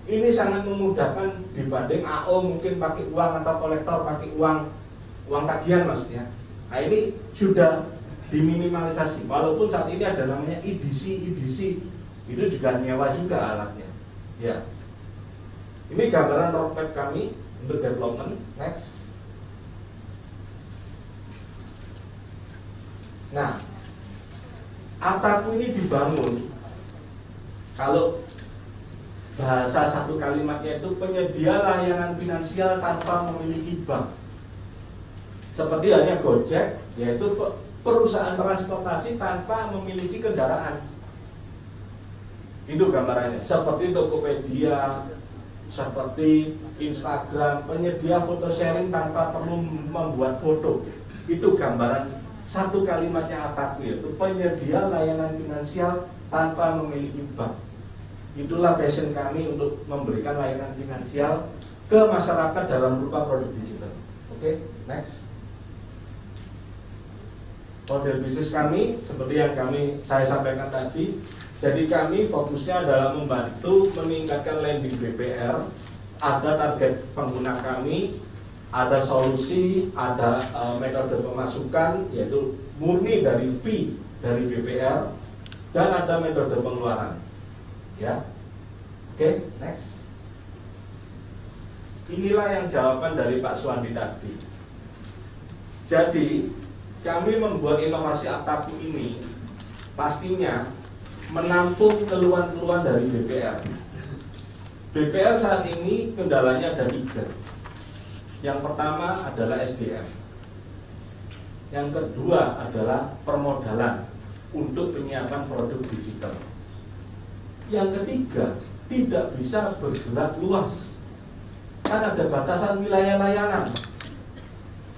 Ini sangat memudahkan dibanding AO mungkin pakai uang atau kolektor pakai uang tagihan maksudnya. Nah, ini sudah diminimalisasi. Walaupun saat ini ada namanya IDC itu juga nyewa juga alatnya. Ya. Ini gambaran roadmap kami untuk development. Next. Nah, Artaku ini dibangun, kalau bahasa satu kalimatnya itu penyedia layanan finansial tanpa memiliki bank. Seperti halnya Gojek, yaitu perusahaan transportasi tanpa memiliki kendaraan. Itu gambarannya. Seperti Tokopedia, seperti Instagram, penyedia foto sharing tanpa perlu membuat foto. Itu gambaran satu kalimatnya Artaku, yaitu penyedia layanan finansial tanpa memiliki bank. Itulah passion kami untuk memberikan layanan finansial ke masyarakat dalam berupa produk digital. Oke, next. Model bisnis kami seperti yang saya sampaikan tadi. Jadi kami fokusnya adalah membantu meningkatkan lending BPR. Ada target pengguna kami, ada solusi, ada metode pemasukan, yaitu murni dari fee dari BPR, dan ada metode pengeluaran. Ya, oke, next. Inilah yang jawaban dari Pak Suwandi tadi. Jadi kami membuat inovasi Artaku ini pastinya menampung keluhan-keluhan dari BPR. BPR saat ini kendalanya ada 3. Yang pertama adalah SDM. Yang kedua adalah permodalan untuk penyiapan produk digital. Yang ketiga, tidak bisa bergerak luas. Kan ada batasan wilayah layanan.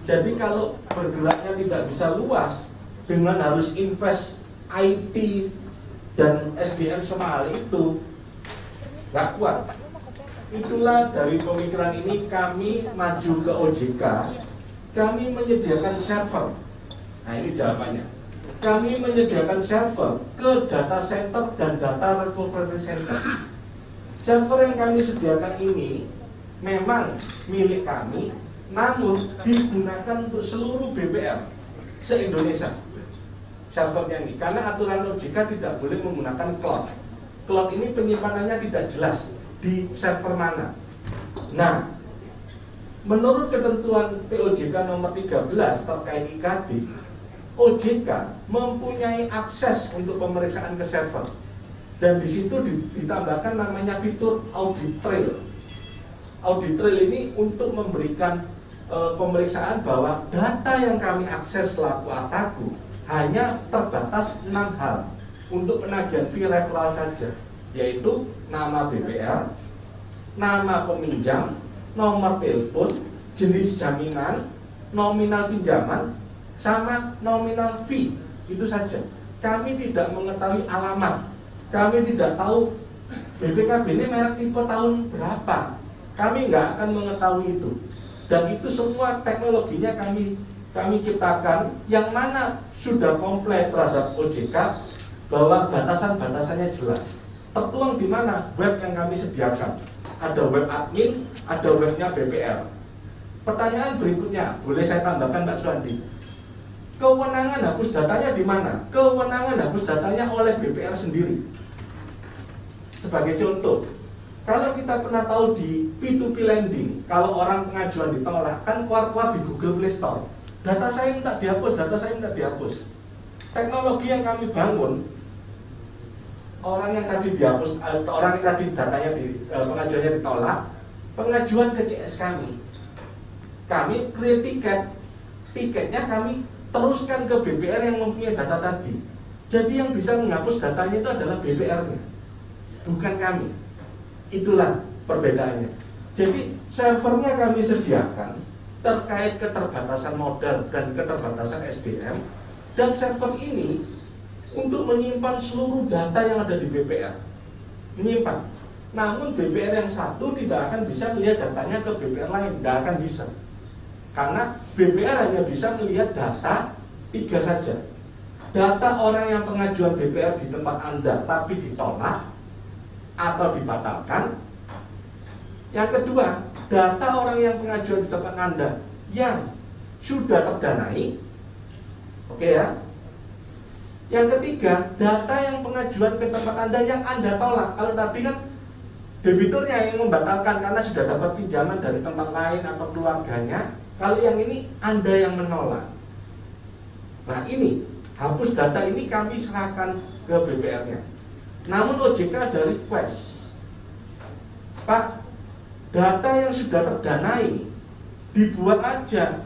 Jadi kalau bergeraknya tidak bisa luas, dengan harus invest IT dan SDM semahal itu, nggak kuat. Itulah dari pemikiran ini kami maju ke OJK. Kami menyediakan server. Nah, ini jawabannya. Kami menyediakan server ke data center dan data recovery center. Server yang kami sediakan ini memang milik kami, namun digunakan untuk seluruh BPR se-Indonesia. Servernya ini, karena aturan OJK tidak boleh menggunakan cloud. Cloud ini penyimpanannya tidak jelas di server mana. Nah, menurut ketentuan POJK nomor 13 terkait IKD, OJK mempunyai akses untuk pemeriksaan ke server, dan di situ ditambahkan namanya fitur audit trail. Audit trail ini untuk memberikan pemeriksaan bahwa data yang kami akses selaku Artaku hanya terbatas 6 hal untuk penagihan fee referral saja, yaitu nama BPR, nama peminjam, nomor telepon, jenis jaminan, nominal pinjaman, sama nominal fee. Itu saja. Kami tidak mengetahui alamat, kami tidak tahu BPKB ini merek tipe tahun berapa. Kami nggak akan mengetahui itu. Dan itu semua teknologinya kami ciptakan, yang mana sudah komplit terhadap OJK, bahwa batasan-batasannya jelas. Tertuang di mana? Web yang kami sediakan. Ada web admin, ada webnya BPR. Pertanyaan berikutnya, boleh saya tambahkan Mbak Suwandi? Kewenangan hapus datanya di mana? Kewenangan hapus datanya oleh BPR sendiri. Sebagai contoh, kalau kita pernah tahu di P2P lending, kalau orang pengajuan ditolak, kan keluar-keluar di Google Play Store. Data saya minta dihapus, data saya minta dihapus. Teknologi yang kami bangun, orang yang tadi dihapus, orang yang tadi datanya pengajuannya ditolak, pengajuan ke CS kami create tiket, tiketnya kami teruskan ke BPR yang mempunyai data tadi. Jadi yang bisa menghapus datanya itu adalah BPR-nya, bukan kami. Itulah perbedaannya. Jadi servernya kami sediakan terkait keterbatasan modal dan keterbatasan SDM, dan server ini untuk menyimpan seluruh data yang ada di BPR, menyimpan. Namun BPR yang satu tidak akan bisa melihat datanya ke BPR lain, tidak akan bisa. Karena BPR hanya bisa melihat data 3 saja. Data orang yang pengajuan BPR di tempat Anda tapi ditolak atau dibatalkan. Yang kedua, data orang yang pengajuan di tempat Anda yang sudah terdanai. Oke ya. Yang ketiga, data yang pengajuan ke tempat Anda yang Anda tolak. Kalau tadi kan debiturnya yang membatalkan karena sudah dapat pinjaman dari tempat lain atau keluarganya. Kalau yang ini Anda yang menolak. Nah ini, hapus data ini kami serahkan ke BPR-nya. Namun OJK ada request, Pak, data yang sudah terdanai dibuat aja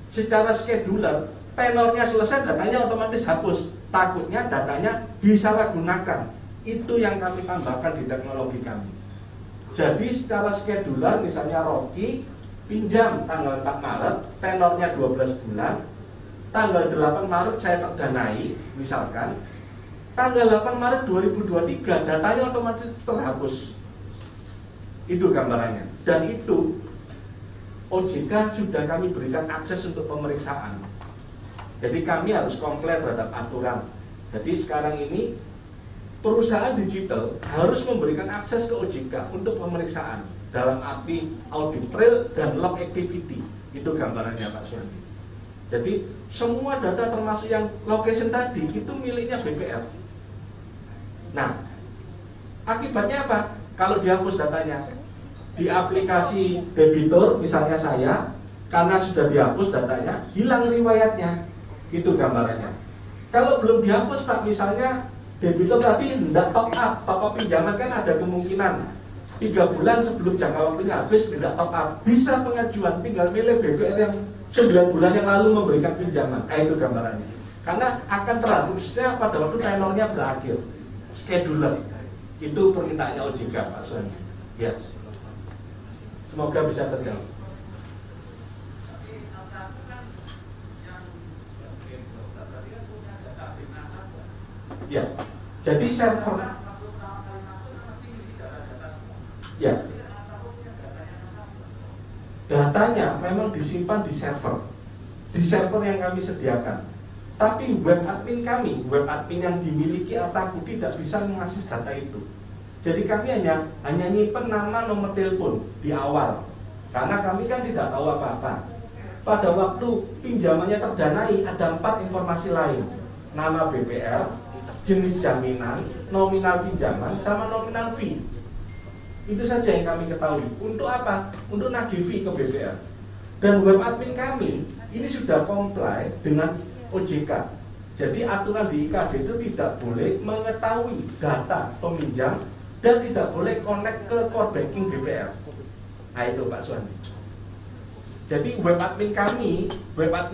secara scheduler, tenornya selesai datanya otomatis hapus. Takutnya datanya disalahgunakan. Itu yang kami tambahkan di teknologi kami. Jadi secara scheduler, misalnya Rocky pinjam tanggal 4 Maret, tenornya 12 bulan, tanggal 8 Maret saya terdanai, misalkan tanggal 8 Maret 2023 datanya otomatis terhapus. Itu gambarannya. Dan itu OJK sudah kami berikan akses untuk pemeriksaan. Jadi kami harus komplain terhadap aturan. Jadi sekarang ini perusahaan digital harus memberikan akses ke OJK untuk pemeriksaan dalam arti audit trail dan log activity. Itu gambarannya Pak Suwandi. Jadi semua data termasuk yang location tadi itu miliknya BPR. Nah, akibatnya apa? Kalau dihapus datanya di aplikasi debitur, misalnya saya, karena sudah dihapus datanya, hilang riwayatnya. Itu gambarannya. Kalau belum dihapus Pak, misalnya debitur tadi hendak top up pinjaman kan ada kemungkinan 3 bulan sebelum jangka waktunya habis tidak top up, bisa pengajuan, tinggal milih BPR yang 9 bulan yang lalu memberikan pinjaman. Itu gambarannya. Karena akan terhapusnya pada waktu tenornya berakhir. Scheduler. Itu permintaannya OJK Pak Suwandi. Ya. Semoga bisa terjawab. Ya. Jadi server. Ya. Datanya memang disimpan di server yang kami sediakan. Tapi web admin kami, web admin yang dimiliki Artaku tidak bisa mengakses data itu. Jadi kami hanya nyimpen nama, nomor telepon di awal. Karena kami kan tidak tahu apa-apa. Pada waktu pinjamannya terdanai ada 4 informasi lain. Nama BPR, jenis jaminan, nominal pinjaman, sama nominal fee. Itu saja yang kami ketahui. Untuk apa? Untuk nagih fee ke BPR. Dan web admin kami ini sudah comply dengan OJK. Jadi aturan di IKD itu tidak boleh mengetahui data peminjam dan tidak boleh connect ke core banking BPR. Nah itu Pak Suwandi. Jadi web admin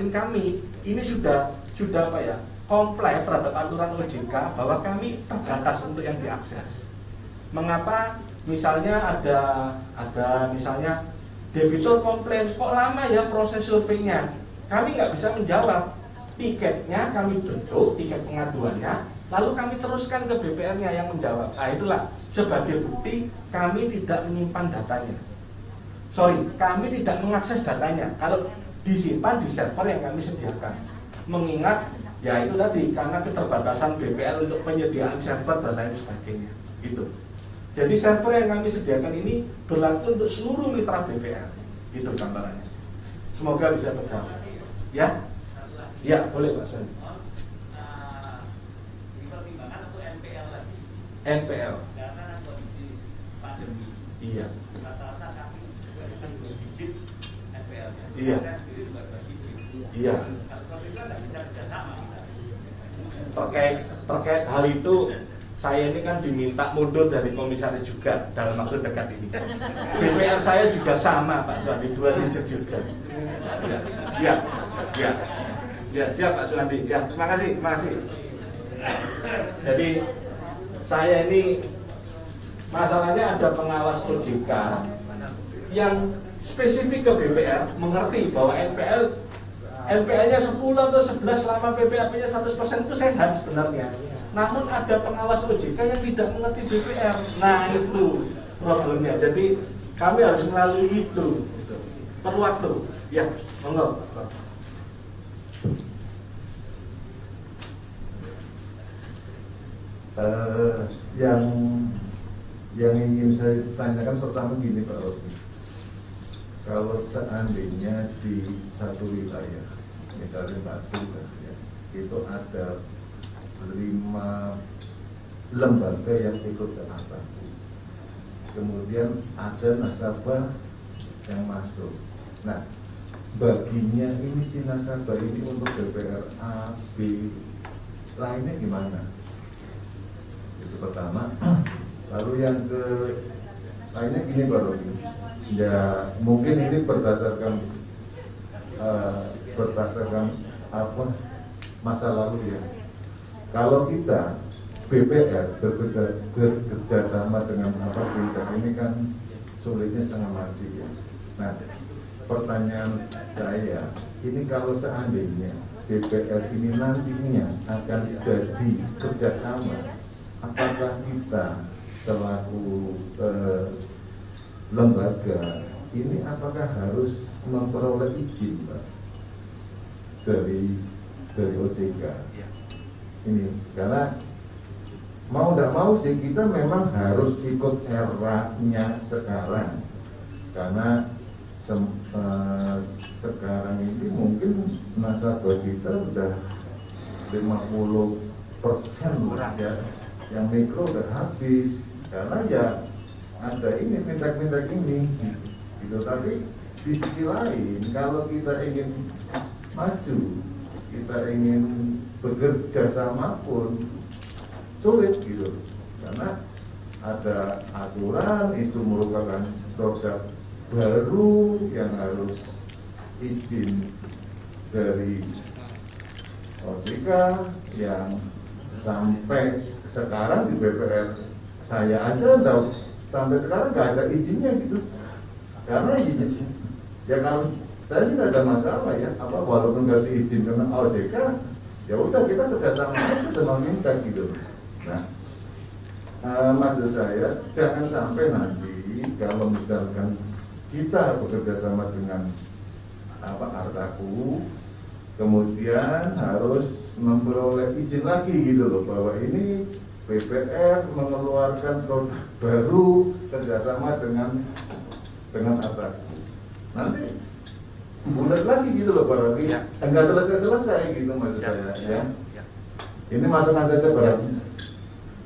kami ini sudah apa ya? Comply terhadap aturan OJK bahwa kami terbatas untuk yang diakses. Mengapa? Misalnya ada misalnya debitur komplain, kok lama ya proses surveinya? Kami nggak bisa menjawab. Tiketnya kami bentuk, tiket pengaduannya, lalu kami teruskan ke BPR-nya yang menjawab. Nah itulah sebagai bukti kami tidak menyimpan datanya. Kami tidak mengakses datanya. Kalau disimpan di server yang kami sediakan. Mengingat ya itu tadi karena keterbatasan BPR untuk penyediaan server dan lain sebagainya. Gitu. Jadi server yang kami sediakan ini berlaku untuk seluruh mitra BPR. Itu gambarannya. Semoga bisa terjawab. Ya? Ya, boleh Pak Suwandi. Dipertimbangkan untuk NPL lagi. NPL. Karena kondisi pandemi. Iya. Rata-rata kami juga kan 2 digit NPL-nya. Iya. Saya sendiri juga 2 digit. Iya. Kalau seperti itu tidak bisa kerjasama kita. Terkait hal itu, saya ini kan diminta mundur dari komisaris juga dalam waktu dekat ini. BPR saya juga sama Pak Suwandi, 2 digit juga. Ya, ya, Ya, siap Pak Suhandi. Ya, terima kasih, terima kasih. Jadi saya ini masalahnya ada pengawas OJK yang spesifik ke BPR, mengerti bahwa NPL-nya 10 atau 11 selama PPAP-nya 100% itu sehat sebenarnya. Namun ada pengawas OJK yang tidak mengerti BPR. Nah, itu problemnya. Jadi kami harus melalui itu. Perlu waktu. Ya, monggo. Yang ingin saya tanyakan pertama gini Pak Robi, kalau seandainya di satu wilayah, misalnya Batu ya, itu ada 5 lembaga yang ikut ke Artaku, kemudian ada nasabah yang masuk. Nah, baginya ini si nasabah ini untuk BPR A, B, lainnya gimana? Itu pertama. Lalu yang ke lainnya gini Pak Robi, ya mungkin ini berdasarkan apa masa lalu ya. Kalau kita BPR bekerja sama dengan apa kita ini kan sulitnya setengah mati ya. Nah, pertanyaan saya, ini kalau seandainya DPR ini nantinya akan jadi kerjasama, apakah kita selaku lembaga ini apakah harus memperoleh izin Pak dari OJK ini? Karena mau tidak mau sih kita memang harus ikut eranya sekarang, karena sekarang ini mungkin nasabah kita udah 50% ya, yang mikro udah habis karena ya ada ini fintech ini gitu. Tapi di sisi lain kalau kita ingin maju, kita ingin bekerja sama pun sulit gitu, karena ada aturan itu merupakan produk baru yang harus izin dari OJK yang sampai sekarang di BPR saya aja tahu sampai sekarang nggak ada izinnya gitu. Karena izinnya ya kalau saya sih nggak ada masalah ya, apa walaupun nggak diizinkan OJK ya udah kita kerjasama aja sama minta gitu. Nah, maksud saya jangan sampai nanti kalau misalkan kita bekerja sama dengan Artaku kemudian harus memperoleh izin lagi gitu loh, bahwa ini BPR mengeluarkan produk baru kerjasama dengan Artaku. Nanti bulat lagi gitu loh Pak Robi, enggak selesai gitu maksud saya ya. Ini masukan saja Pak Robi.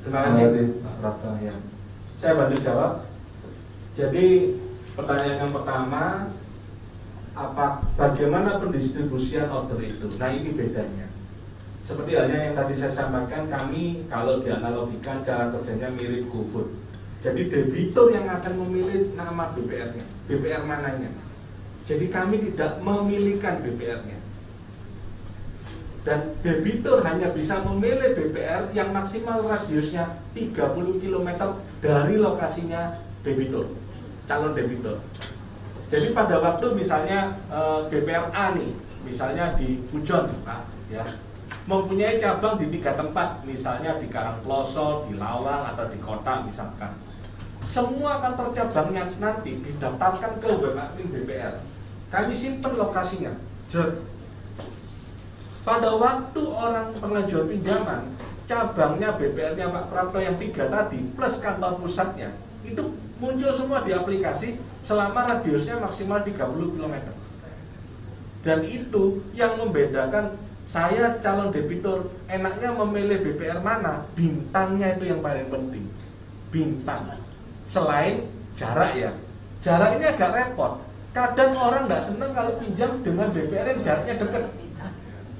Terima kasih Prof. Ya. Saya bantu jawab. Jadi pertanyaan yang pertama, bagaimana pendistribusian order itu? Nah, ini bedanya. Seperti halnya yang tadi saya sampaikan, kami kalau dianalogikan cara kerjanya mirip GoFood. Jadi debitur yang akan memilih nama BPR-nya, BPR mananya. Jadi kami tidak memilihkan BPR-nya. Dan debitur hanya bisa memilih BPR yang maksimal radiusnya 30 km dari lokasinya debitur, calon debitur. Jadi pada waktu misalnya BPR A nih, misalnya di Pujon, Pak, ya, mempunyai cabang di 3 tempat, misalnya di Karangploso, di Lawang, atau di kota misalkan. Semua kantor cabangnya nanti didaftarkan ke webadmin BPR. Kami simpen lokasinya. Pada waktu orang pengajuan pinjaman, cabangnya BPR-nya Pak Prapto yang 3 tadi plus kantor pusatnya itu muncul semua di aplikasi selama radiusnya maksimal 30 km. Dan itu yang membedakan saya calon debitur enaknya memilih BPR mana, bintangnya itu yang paling penting. Bintang. Selain jarak ya. Jarak ini agak repot. Kadang orang nggak seneng kalau pinjam dengan BPR yang jaraknya dekat.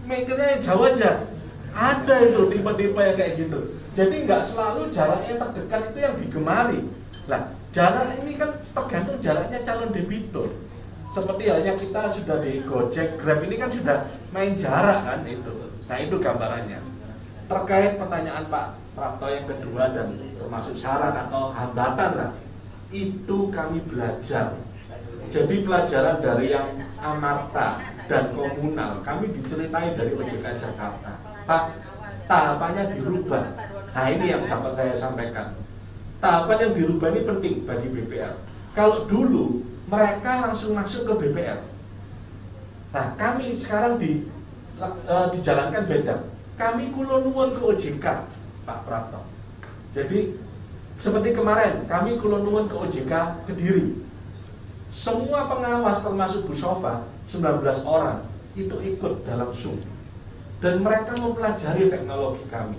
Mikirnya yang jauh aja. Ada itu tipe-tipe yang kayak gitu. Jadi nggak selalu jaraknya terdekat itu yang digemari. Nah, jarak ini kan tergantung jaraknya calon debitur. seperti halnya kita sudah di Gojek, Grab ini kan sudah main jarak kan itu. Nah itu gambarannya. Terkait pertanyaan Pak Prapto yang kedua dan termasuk syarat atau hambatan lah, itu kami belajar. Jadi pelajaran dari yang amarta dan komunal, kami diceritai dari OJK Jakarta. Pak, tahapannya dirubah. Nah ini yang dapat saya sampaikan. Tahapan yang dirubah ini penting bagi BPR. Kalau dulu mereka langsung masuk ke BPR. Nah kami sekarang dijalankan beda. Kami kulo nuwun ke OJK, Pak Prapto. Jadi seperti kemarin, kami kulo nuwun ke OJK Kediri. Semua pengawas termasuk Bu Sofa, 19 orang itu ikut dalam Zoom. Dan mereka mempelajari teknologi kami.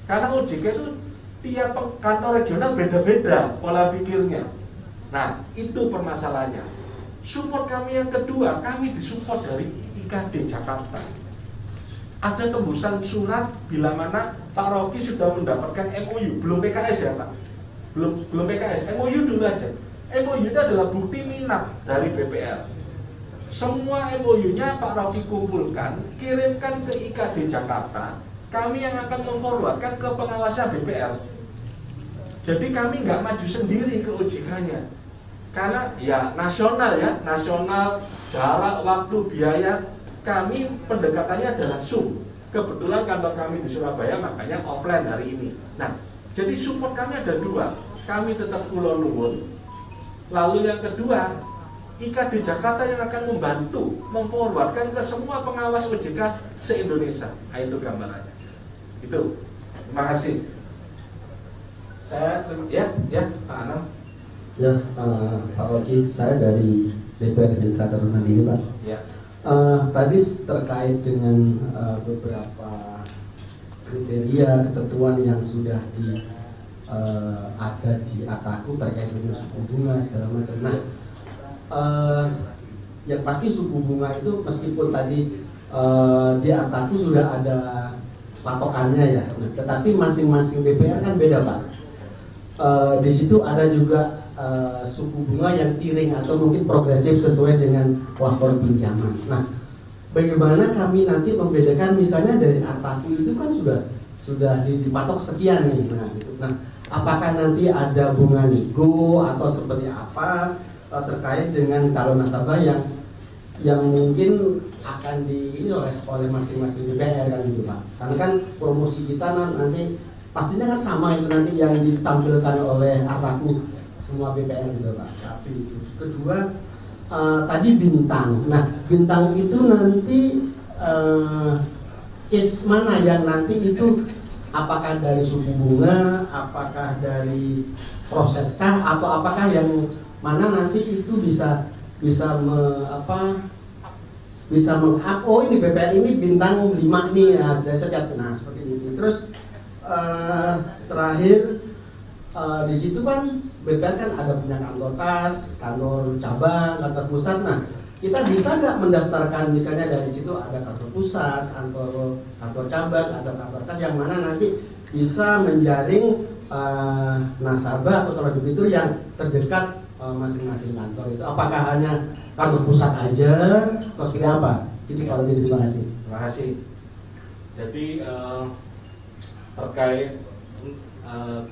Karena OJK itu tiap kantor regional beda-beda pola pikirnya. Nah, itu permasalahannya. Support kami yang kedua, kami disupport dari IKD Jakarta. Ada tembusan surat bila mana Pak Rocky sudah mendapatkan MOU, belum PKS ya Pak? Belum PKS, MOU dulu aja. MOU itu adalah bukti minat dari BPR. Semua MOU-nya Pak Rocky kumpulkan, kirimkan ke IKD Jakarta. Kami yang akan memforwardkan ke pengawasan BPR. Jadi kami nggak maju sendiri ke OJK-nya. Karena ya nasional, jarak, waktu, biaya. Kami pendekatannya adalah Zoom. Kebetulan kantor kami di Surabaya, makanya offline hari ini. Nah, jadi support kami ada dua. Kami tetap kulo nuwun. Lalu yang kedua, IKD Jakarta yang akan membantu memforwardkan ke semua pengawas OJK se-Indonesia. Nah, itu gambarannya. Itu. Terima kasih. Saya Pak Anam. Ya, Pak Rocky, saya dari DPR Mitra Tarunan ini, Pak. Ya. Tadi terkait dengan beberapa kriteria ketentuan yang sudah ada di Ataku terkait dengan suku bunga segala macam. Nah, yang pasti suku bunga itu meskipun tadi di Ataku sudah ada patokannya ya, tetapi masing-masing BPR kan beda Pak. Di situ ada juga suku bunga yang tiring atau mungkin progresif sesuai dengan plafon pinjaman. Nah, bagaimana kami nanti membedakan misalnya dari Ataku itu kan sudah dipatok sekian nih. Nah, gitu. Nah, apakah nanti ada bunga nego atau seperti apa terkait dengan kalau nasabah yang mungkin akan ini oleh masing-masing BPR kan gitu Pak. Karena kan promosi kita nanti pastinya kan sama itu nanti yang ditampilkan oleh Ataku semua BPR gitu Pak. Satu itu. Kedua tadi bintang. Nah, bintang itu nanti case mana yang nanti itu apakah dari suku bunga, apakah dari proseskah atau apakah yang mana nanti itu bisa oh ini BPR ini bintang 5 nih ya, setiap nah seperti itu. Terus terakhir di situ kan BPR kan ada punya kantor kas, kantor cabang, kantor pusat. Nah, kita bisa nggak mendaftarkan misalnya dari situ ada kantor pusat, kantor cabang, ada kantor kas yang mana nanti bisa menjaring nasabah atau debitur yang terdekat masing-masing kantor itu. Apakah hanya kantor pusat aja atau seperti apa? Itu kalau gitu, terima kasih. Terima kasih. Jadi terkait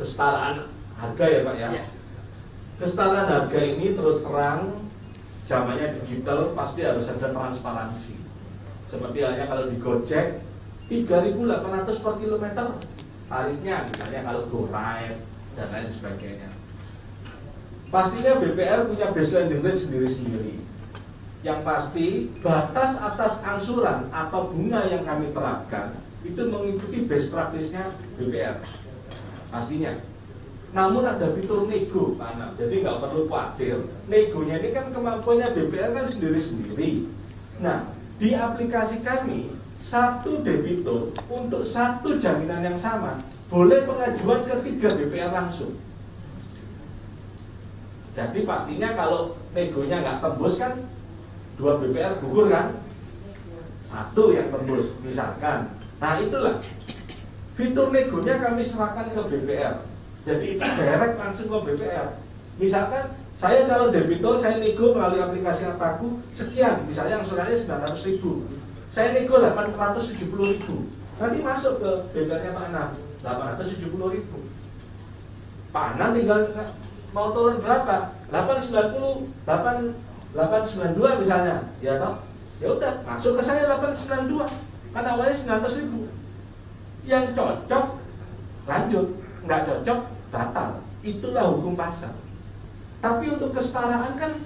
kesetaraan harga ya Pak ya. Kesetaraan harga ini terus terang zamannya digital pasti harus ada transparansi. Seperti halnya kalau di Gojek 3.800 per kilometer tarifnya misalnya kalau GoRide dan lain sebagainya. Pastinya BPR punya base lending rate sendiri-sendiri. Yang pasti batas atas angsuran atau bunga yang kami terapkan itu mengikuti best practice-nya BPR. Pastinya. Namun ada fitur nego, Pak Anam. Jadi nggak perlu khawatir. Negonya ini kan kemampuannya BPR kan sendiri-sendiri. Nah, di aplikasi kami satu debitur untuk satu jaminan yang sama boleh pengajuan ke 3 BPR langsung. Jadi pastinya kalau negonya nggak tembus kan 2 BPR gugur kan, 1 yang tembus misalkan. Nah itulah fitur negonya kami serahkan ke BPR. Jadi itu direct langsung ke BPR. Misalkan Saya calon debitur, saya nego melalui aplikasi Artaku sekian, misalnya angsurannya 900.000, saya nego 870.000, nanti masuk ke BPR-nya Pak Anam 870.000. Pak Anam tinggal mau turun berapa? 892 misalnya, ya toh? Ya udah, masuk ke saya 892, kan awalnya 900.000. Yang cocok lanjut, nggak cocok batal. Itulah hukum pasar. Tapi untuk kesetaraan kan,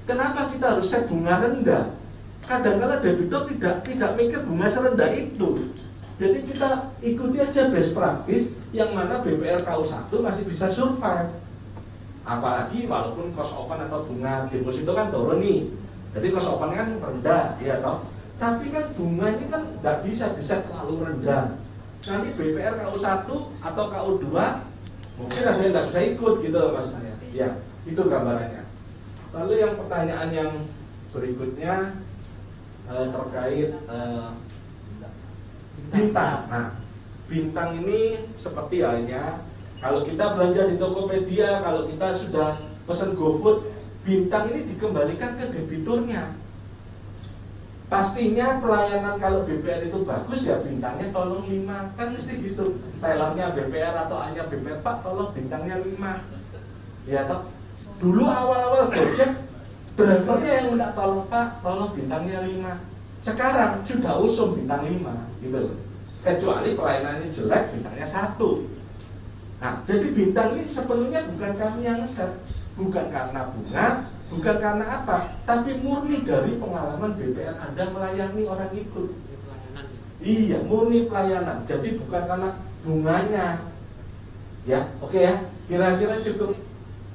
kenapa kita harus set bunga rendah? Kadang-kadang debitur tidak mikir bunga serendah itu. Jadi kita ikuti aja best practice yang mana BPR KU1 masih bisa survive. Apalagi walaupun cost open atau bunga deposito kan turun nih. Jadi cost open kan rendah, ya toh. Tapi kan bunganya kan nggak bisa diset terlalu rendah. Nanti BPR KU1 atau KU2 mungkin ada yang nggak bisa ikut gitu loh maksudnya. Ya, itu gambarannya. Lalu yang pertanyaan yang berikutnya terkait bintang. Nah, bintang ini seperti halnya kalau kita belanja di Tokopedia, kalau kita sudah pesen GoFood, bintang ini dikembalikan ke debiturnya. Pastinya pelayanan kalau BPR itu bagus ya bintangnya tolong 5, kan mesti gitu. Tellernya BPR atau hanya BPR, Pak tolong bintangnya 5. Ya toh. Dulu awal-awal Gojek drivernya yang minta tolong Pak, tolong bintangnya 5. Sekarang sudah usum bintang 5 gitu loh. Kecuali pelayanannya jelek bintangnya 1. Nah, jadi bintang ini sepenuhnya bukan kami yang set, bukan karena bunga, bukan karena apa, tapi murni dari pengalaman BPR Anda melayani orang itu. Iya, murni pelayanan. Jadi bukan karena bunganya. Ya, oke ya. Kira-kira cukup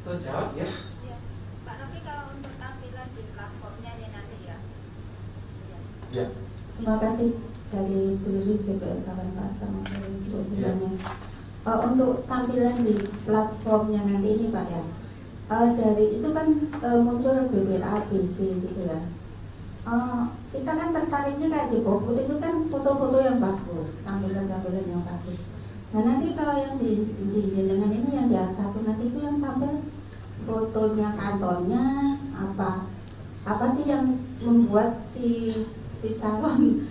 terjawab ya. Ya. Pak Novi, kalau untuk tampilan di platformnya nih nanti ya. Ya. Terima kasih dari Bu Lilis BPR kawan Pak sama saya Bu sebenarnya. Untuk tampilan di platformnya nanti ini Pak ya. Dari itu kan muncul BPR ABC gitu ya. Kita kan tertariknya kayak di GoFood itu kan foto-foto yang bagus, tampilan-tampilan yang bagus. Nah nanti kalau yang di jenengan ini yang di Artaku nanti itu yang tampil fotonya kantornya apa sih yang membuat si calon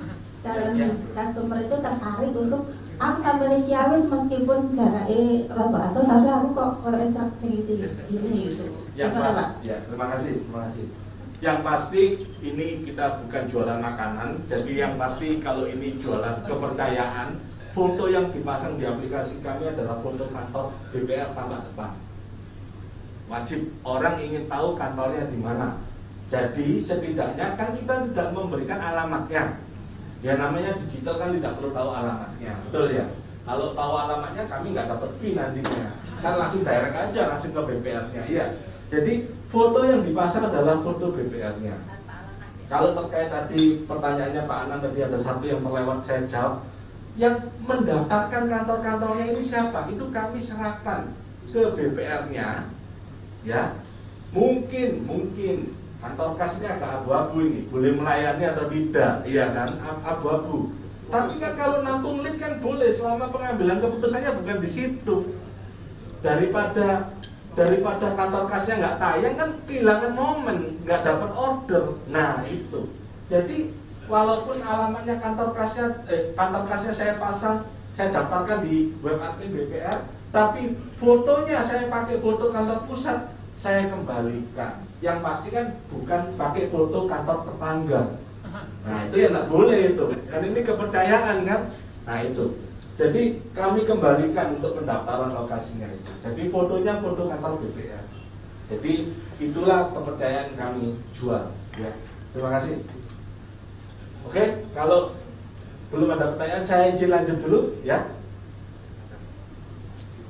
customer itu tertarik untuk aku tampilin kiawis meskipun jaraknya rada atau tapi aku kok esrak segitu gini gitu. Terima kasih. Yang pasti ini kita bukan jualan makanan, jadi yang pasti kalau ini jualan kepercayaan, foto yang dipasang di aplikasi kami adalah foto kantor BPR tampak depan. Wajib orang ingin tahu kantornya di mana. Jadi setidaknya kan kita tidak memberikan alamatnya. Ya namanya digital kan tidak perlu tahu alamatnya, betul ya? Kalau tahu alamatnya kami nggak dapat fee nantinya, kan langsung direct aja langsung ke BPR-nya, iya. Jadi foto yang dipasang adalah foto BPR-nya. Kalau terkait tadi pertanyaannya Pak Anand tadi ada satu yang terlewat saya jawab. Yang mendaftarkan kantor-kantornya ini siapa? Itu kami serahkan ke BPR-nya, ya. Mungkin kantor kas ini agak abu-abu ini, boleh melayani atau tidak, iya kan, abu-abu. Tapi kan kalau nampung link kan boleh, selama pengambilan keputusannya bukan di situ. Daripada kantor kasnya nggak tayang kan kehilangan momen, nggak dapat order. Nah itu. Jadi walaupun alamatnya kantor kasnya saya pasang, saya daftarkan di web admin BPR, tapi fotonya saya pakai foto kantor pusat, saya kembalikan. Yang pasti kan bukan pakai foto kantor tetangga. Nah itu ya nggak boleh itu. Kan ini kepercayaan kan. Nah itu. Jadi kami kembalikan untuk pendaftaran lokasinya itu. Jadi fotonya foto kantor BPR. Jadi itulah kepercayaan kami jual. Ya. Terima kasih. Oke, kalau belum ada pertanyaan saya izin lanjut dulu ya.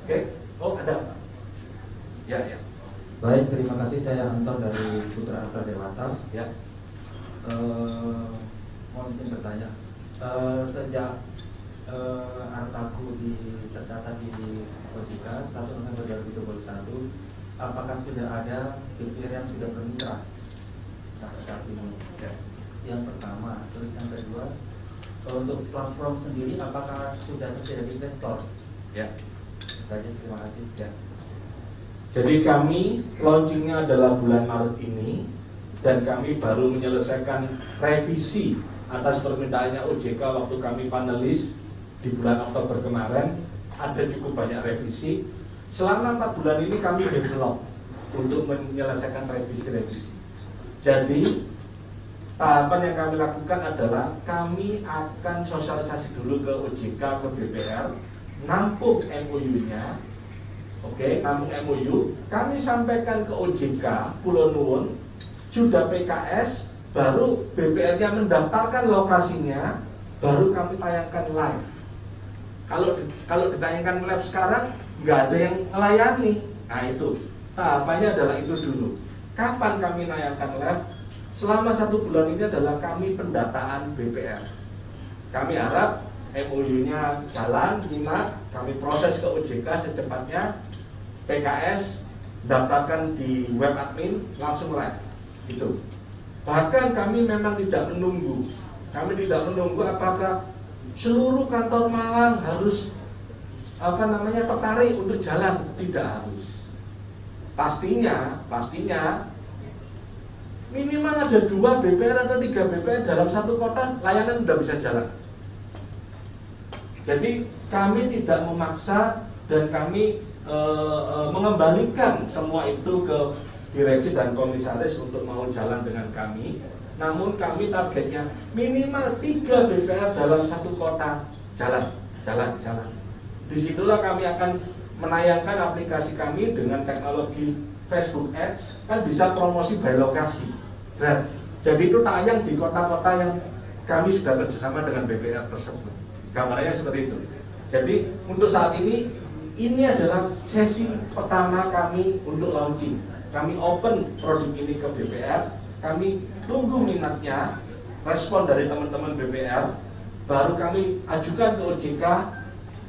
Oke. Oh ada. Ya. Baik, terima kasih. Saya Anton dari Putra Arta Dewata. Ya. Mohon izin bertanya. Sejak Artaku tercatat di OJK 1 November 2021, apakah sudah ada BPR yang sudah bermitra sampai saat ini? Ya. Yang pertama, terus yang kedua, untuk platform sendiri apakah sudah tersedia di Play Store? Ya. Terima kasih. Ya. Jadi kami launchingnya adalah bulan Maret ini, dan kami baru menyelesaikan revisi atas permintaannya OJK waktu kami panelis di bulan Oktober kemarin. Ada cukup banyak revisi. Selama 4 bulan ini kami develop untuk menyelesaikan revisi-revisi. Jadi tahapan yang kami lakukan adalah kami akan sosialisasi dulu ke OJK, ke DPR, nampung MOU-nya. Oke, nampung MOU, kami sampaikan ke OJK, Pulau Nuwun, sudah PKS, baru BPR-nya mendaftarkan lokasinya, baru kami tayangkan live. Kalau ditayangkan live sekarang, nggak ada yang melayani. Nah itu, tahapannya adalah itu dulu. Kapan kami tayangkan live? Selama 1 bulan ini adalah kami pendataan BPR. Kami harap MOU-nya jalan, minat, kami proses ke OJK secepatnya, PKS daftarkan di web admin, langsung live. Gitu. Bahkan kami memang tidak menunggu. Kami tidak menunggu apakah seluruh kantor Malang harus tertarik untuk jalan. Tidak harus. Pastinya minimal ada 2 BPR atau 3 BPR dalam satu kota, layanan sudah bisa jalan. Jadi kami tidak memaksa dan kami mengembalikan semua itu ke direksi dan komisaris untuk mau jalan dengan kami. Namun kami targetnya minimal 3 BPR dalam satu kota jalan. Disitulah kami akan menayangkan aplikasi kami dengan teknologi Facebook Ads, kan bisa promosi by lokasi. Jadi itu tayang di kota-kota yang kami sudah kerjasama dengan BPR tersebut. Gambarnya seperti itu. Jadi untuk saat ini adalah sesi pertama kami untuk launching. Kami open produk ini ke BPR, kami tunggu minatnya, respon dari teman-teman BPR, baru kami ajukan ke OJK,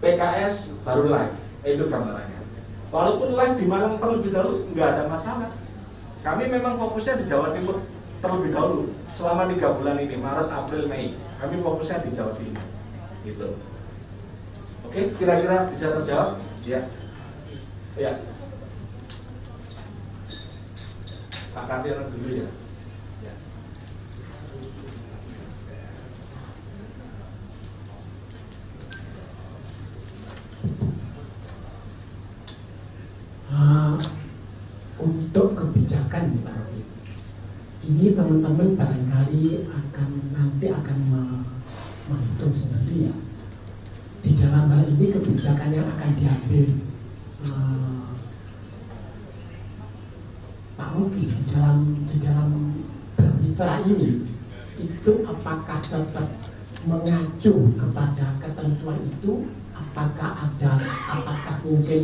PKS, baru live. Itu gambarannya. Walaupun live di Malang terlebih dahulu, nggak ada masalah. Kami memang fokusnya di Jawa Timur terlebih dahulu. Selama 3 bulan ini, Maret, April, Mei, kami fokusnya di Jawa Timur. Gitu. Oke, kira-kira bisa terjawab? Ya. Pak Katir dulu ya. Untuk kebijakan nih Pak Robi, ini teman-teman barangkali nanti akan menghitung sendiri ya. Di dalam hal ini kebijakan yang akan diambil Pak Robi di dalam bermitra ini, itu apakah tetap mengacu kepada ketentuan itu, apakah mungkin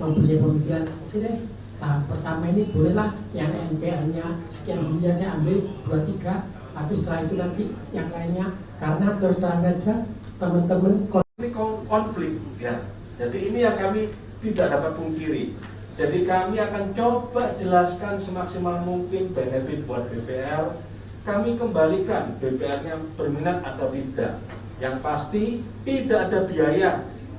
mempunyai pemikiran oke deh, tahap pertama ini bolehlah yang NPL-nya sekian miliar saya ambil 2-3, tapi setelah itu nanti yang lainnya, karena terus terang aja teman-teman ini konflik ya. Jadi ini yang kami tidak dapat pungkiri. Jadi kami akan coba jelaskan semaksimal mungkin benefit buat BPR. Kami kembalikan BPR-nya berminat atau tidak. Yang pasti tidak ada biaya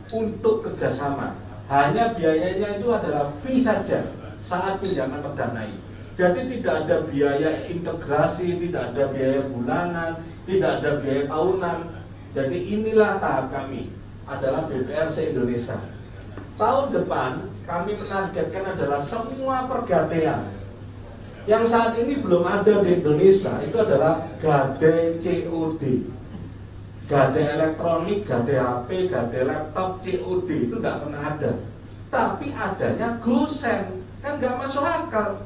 untuk kerjasama. Hanya biayanya itu adalah fee saja saat pinjaman terdanai. Jadi tidak ada biaya integrasi, tidak ada biaya bulanan, tidak ada biaya tahunan. Jadi inilah tahap kami adalah BPR se-Indonesia. Tahun depan kami menargetkan adalah semua pergadaian yang saat ini belum ada di Indonesia itu adalah gadai COD. Gadai elektronik, gadai HP, gadai laptop, COD itu tidak pernah ada. Tapi adanya GoSend, kan nggak masuk akal.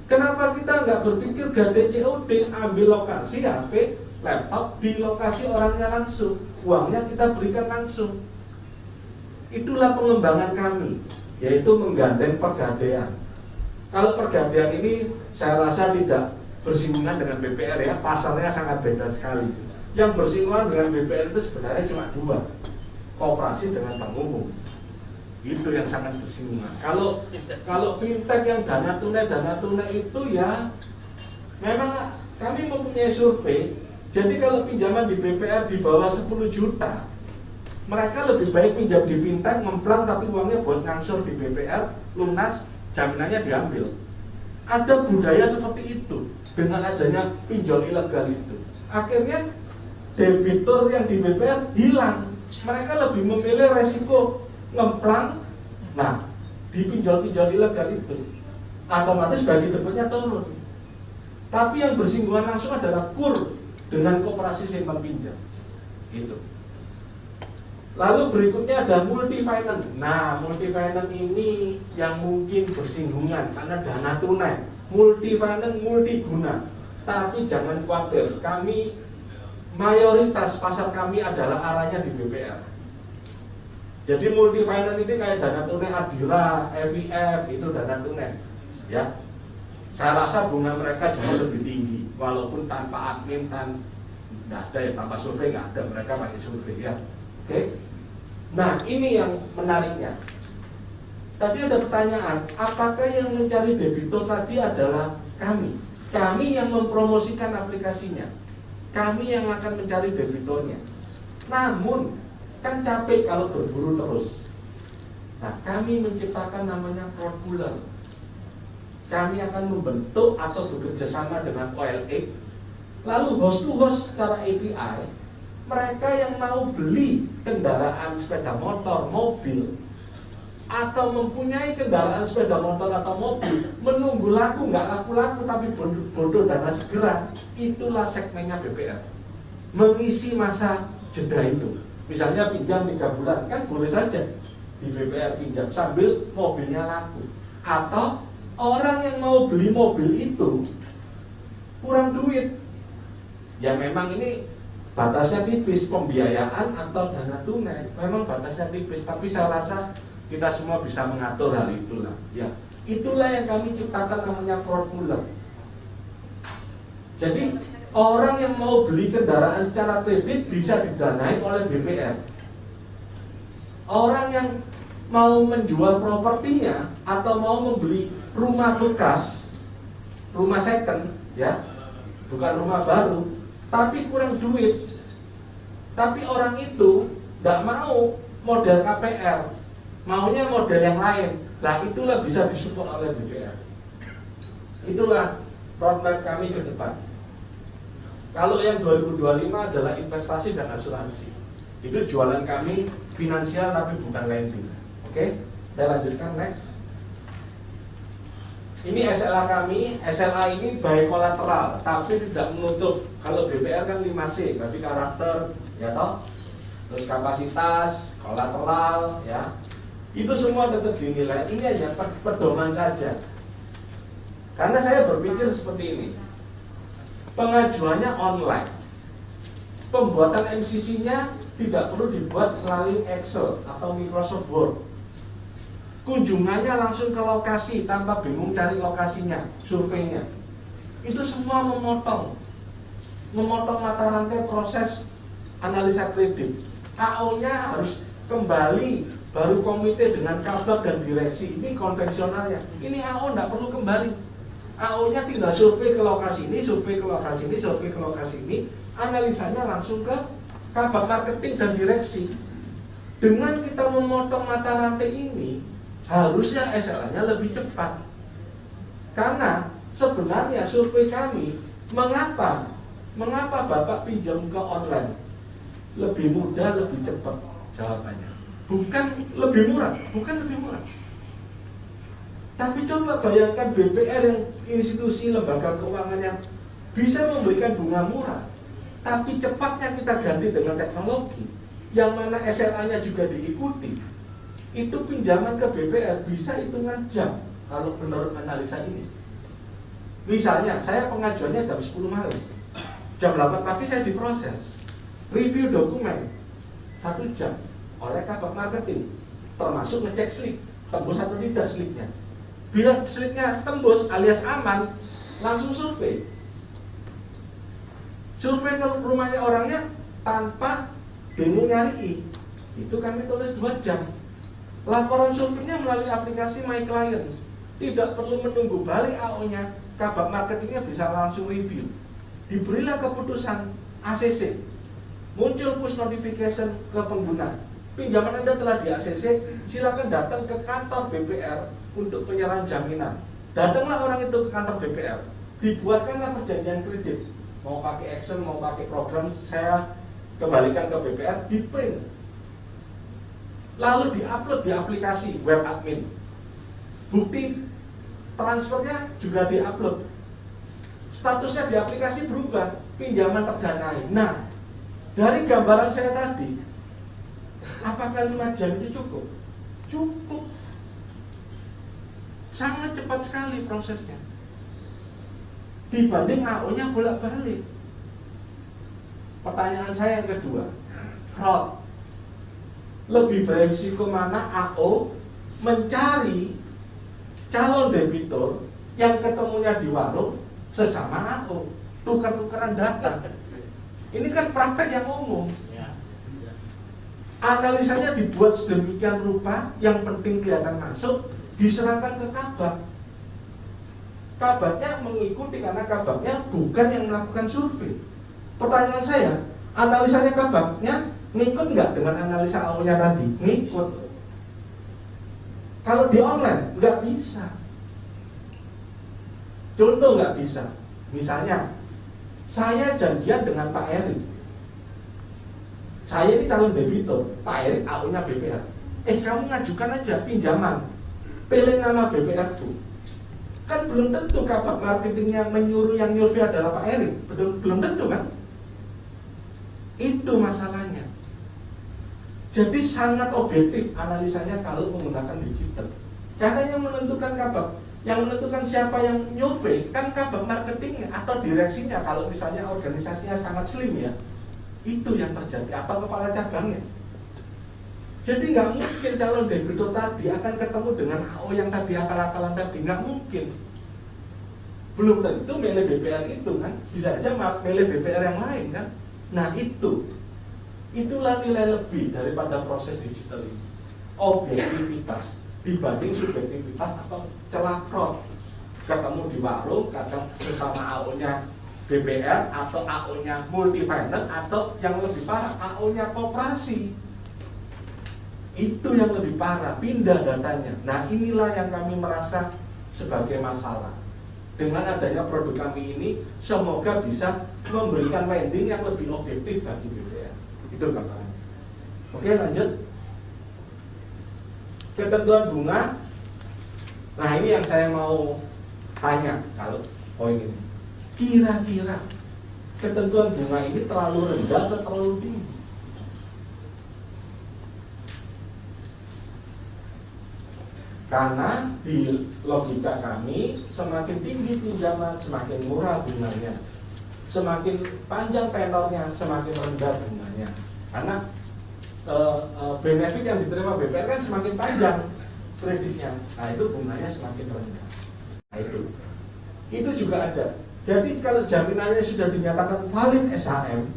Kenapa kita nggak berpikir gadai COD, ambil lokasi HP, laptop di lokasi orangnya langsung, uangnya kita berikan langsung. Itulah pengembangan kami, yaitu menggandeng pergadaian. Kalau pergadaian ini saya rasa tidak bersinggungan dengan BPR ya, pasarnya sangat beda sekali. Yang bersinggungan dengan BPR itu sebenarnya cuma 2, koperasi dengan bank umum. Itu yang sangat bersinggungan. Kalau fintech yang dana tunai itu ya memang kami mempunyai survei. Jadi kalau pinjaman di BPR di bawah 10 juta, mereka lebih baik pinjam di fintech, ngemplang tapi uangnya buat ngangsur di BPR, lunas, jaminannya diambil. Ada budaya seperti itu dengan adanya pinjol ilegal itu. Akhirnya debitur yang di BPR hilang. Mereka lebih memilih resiko ngemplang. Nah, di pinjol-pinjol ilegal itu otomatis bagi debitnya turun. Tapi yang bersinggungan langsung adalah KUR dengan koperasi simpan pinjam. Gitu. Lalu berikutnya ada multi finance. Nah, multi finance ini yang mungkin bersinggungan karena dana tunai. Multi finance multiguna. Tapi jangan khawatir, kami mayoritas pasar kami adalah arahnya di BPR. Jadi multi finance ini kayak dana tunai Adira, FIF itu dana tunai. Ya. Saya rasa bunga mereka jauh lebih tinggi walaupun tanpa admin nggak ada ya, tanpa survei nggak ada, mereka pakai survei ya. Oke. Nah, ini yang menariknya. Tadi ada pertanyaan, apakah yang mencari debitur tadi adalah kami? Kami yang mempromosikan aplikasinya. Kami yang akan mencari debiturnya. Namun, kan capek kalau berburu terus. Nah, kami menciptakan namanya Propuller. Kami akan membentuk atau bekerja sama dengan OLX. Lalu host to host secara API, mereka yang mau beli kendaraan sepeda motor, mobil, atau mempunyai kendaraan sepeda motor atau mobil, menunggu laku, nggak laku-laku tapi bodoh dana segera, itulah segmennya BPR. Mengisi masa jeda itu. Misalnya pinjam 3 bulan, kan boleh saja di BPR pinjam sambil mobilnya laku. Atau orang yang mau beli mobil itu kurang duit, ya memang ini batasnya tipis, pembiayaan atau dana tunai memang batasnya tipis, tapi saya rasa kita semua bisa mengatur hal itulah. Ya, itulah yang kami ciptakan namanya Propuller. Jadi orang yang mau beli kendaraan secara kredit bisa didanai oleh BPR. Orang yang mau menjual propertinya atau mau membeli rumah bekas, rumah second, ya, bukan rumah baru, tapi kurang duit, tapi orang itu nggak mau model KPR, maunya model yang lain. Nah, itulah bisa disupport oleh BPR. Itulah roadmap kami ke depan. Kalau yang 2025 adalah investasi dan asuransi. Itu jualan kami finansial tapi bukan lending. Oke, saya lanjutkan next. Ini SLA kami. SLA ini by kolateral, tapi tidak menutup. Kalau BPR kan 5C, berarti karakter, ya toh. Terus kapasitas, kolateral, ya. Itu semua tetap dinilai. Ini hanya pedoman saja. Karena saya berpikir seperti ini. Pengajuannya online. Pembuatan MCC-nya tidak perlu dibuat melalui Excel atau Microsoft Word. Kunjungannya langsung ke lokasi tanpa bingung cari lokasinya, surveinya. Itu semua memotong mata rantai proses analisa kredit. AO-nya harus kembali, baru komite dengan kabak dan direksi. Ini konvensionalnya. Ini AO tidak perlu kembali. AO-nya tinggal survei ke lokasi ini, survei ke lokasi ini, survei ke lokasi ini. Analisanya langsung ke kabak marketing dan direksi. Dengan kita memotong mata rantai ini, harusnya SLA-nya lebih cepat. Karena sebenarnya survei kami, mengapa Bapak pinjam ke online? Lebih mudah, lebih cepat jawabannya. Bukan lebih murah, bukan lebih murah. Tapi coba bayangkan BPR yang institusi lembaga keuangan yang bisa memberikan bunga murah, tapi cepatnya kita ganti dengan teknologi, yang mana SLA-nya juga diikuti. Itu pinjaman ke BPR bisa hitungan jam kalau menurut analisa ini. Misalnya saya pengajuannya jam 10 malam, jam 8 pagi saya diproses, review dokumen 1 jam oleh kabak marketing, termasuk ngecek slip tembus atau tidak slipnya. Bila slipnya tembus alias aman, langsung survei ke rumahnya orangnya tanpa bingung nyari. Itu kami tulis 2 jam. Laporan surveinya melalui aplikasi My Client. Tidak perlu menunggu balik AO-nya, kabak marketingnya bisa langsung review. Diberilah keputusan ACC, muncul push notification ke pengguna. pinjaman Anda telah di ACC, silakan datang ke kantor BPR untuk penyerahan jaminan. Datanglah orang itu ke kantor BPR, dibuatkanlah perjanjian kredit, mau pakai Excel, mau pakai program, saya kembalikan ke BPR, di print, lalu diupload di aplikasi web admin. Bukti transfernya juga diupload, statusnya di aplikasi berubah, pinjaman terdanai. Nah, dari gambaran saya tadi, apakah 5 jam itu cukup? Cukup. Sangat cepat sekali prosesnya. Dibanding AO-nya bolak-balik. Pertanyaan saya yang kedua, fraud. Lebih beresiko mana AO mencari calon debitur yang ketemunya di warung sesama AO, tukar-tukaran data. Ini kan praktek yang umum. Analisanya dibuat sedemikian rupa, yang penting kelihatan masuk, diserahkan ke kabak. Kabaknya mengikuti karena kabaknya bukan yang melakukan survei. Pertanyaan saya, analisanya kabaknya ngikut nggak dengan analisa awalnya tadi? Ngikut. Kalau di online nggak bisa. Contoh nggak bisa. Misalnya, saya janjian dengan Pak Erik. Saya ini calon debitur, Pak Erik AO-nya BPR. Kamu ngajukan aja pinjaman, pilih nama BPR tuh. Kan belum tentu kabak marketingnya menyuruh yang nyurvei adalah Pak Erik, belum tentu kan? Itu masalahnya. Jadi sangat objektif analisanya kalau menggunakan digital. Karena yang menentukan kabak, yang menentukan siapa yang nyurvei kan kabak marketingnya atau direksinya. Kalau misalnya organisasinya sangat slim ya, itu yang terjadi, atau kepala cabangnya. Jadi nggak mungkin calon debitur tadi akan ketemu dengan AO yang tadi akal-akalan tadi, nggak mungkin. Belum tentu milih BPR itu kan, bisa aja milih BPR yang lain kan. Nah itulah nilai lebih daripada proses digital ini. Objektivitas dibanding subjektivitas atau celah fraud. Ketemu di warung, kadang sesama AO-nya BPR atau AO-nya multifinance atau yang lebih parah AO-nya koperasi. Itu yang lebih parah, pindah datanya. Nah inilah yang kami merasa sebagai masalah. Dengan adanya produk kami ini, semoga bisa memberikan lending yang lebih objektif bagi BPR. Itu gambarannya. Oke, lanjut. Ketentuan bunga. Nah ini yang saya mau tanya kalau poin ini. Kira-kira ketentuan bunga ini terlalu rendah atau terlalu tinggi? Karena di logika kami, semakin tinggi pinjaman, semakin murah bunganya. Semakin panjang tenornya, semakin rendah bunganya. Karena benefit yang diterima BPR kan semakin panjang kreditnya. Nah itu bunganya semakin rendah. Nah itu juga ada. Jadi kalau jaminannya sudah dinyatakan valid SHM,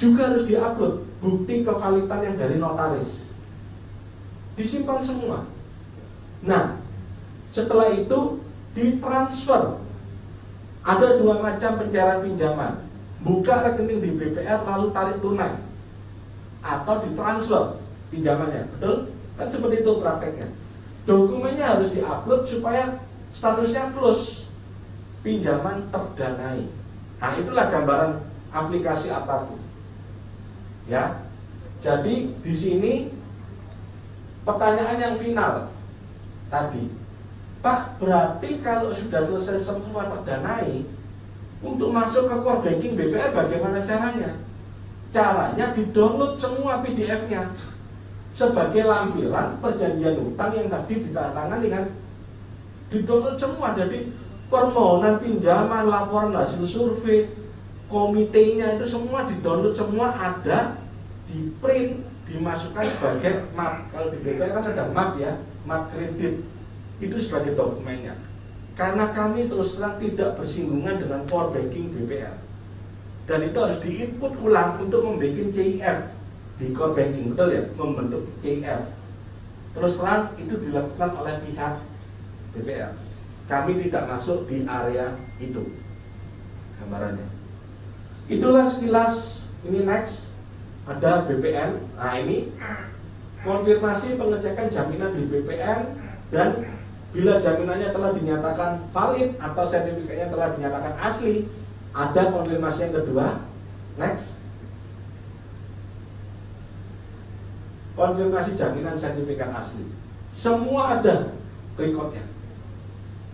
juga harus diupload bukti kevalitan yang dari notaris. Disimpan semua. Nah, setelah itu ditransfer. Ada 2 macam pencairan pinjaman. Buka rekening di BPR lalu tarik tunai, atau ditransfer pinjamannya. Betul? Kan seperti itu prakteknya. Dokumennya harus diupload supaya statusnya close, pinjaman terdanai. Nah itulah gambaran aplikasi Artaku. Ya, jadi di sini pertanyaan yang final tadi, Pak, berarti kalau sudah selesai semua terdanai, untuk masuk ke core banking BPR bagaimana caranya? Caranya di-download semua PDF-nya sebagai lampiran perjanjian utang yang tadi ditandatangani kan. Di-download semua, jadi permohonan pinjaman, laporan hasil survei, komitenya itu semua di-download, semua ada, di print, dimasukkan sebagai map. Kalau di BPR kan ada map ya, map kredit, itu sebagai dokumennya. Karena kami terus terang tidak bersinggungan dengan core banking BPR, dan itu harus diinput ulang untuk membuat CIF di core banking, betul ya, membentuk CIF. Terus terang itu dilakukan oleh pihak BPR. Kami tidak masuk di area itu. Gambarannya. Itulah sekilas. Ini next ada BPN. Nah ini konfirmasi pengecekan jaminan di BPN, dan bila jaminannya telah dinyatakan valid atau sertifikatnya telah dinyatakan asli, ada konfirmasi yang kedua. Next. Konfirmasi jaminan sertifikat asli. Semua ada rekodnya.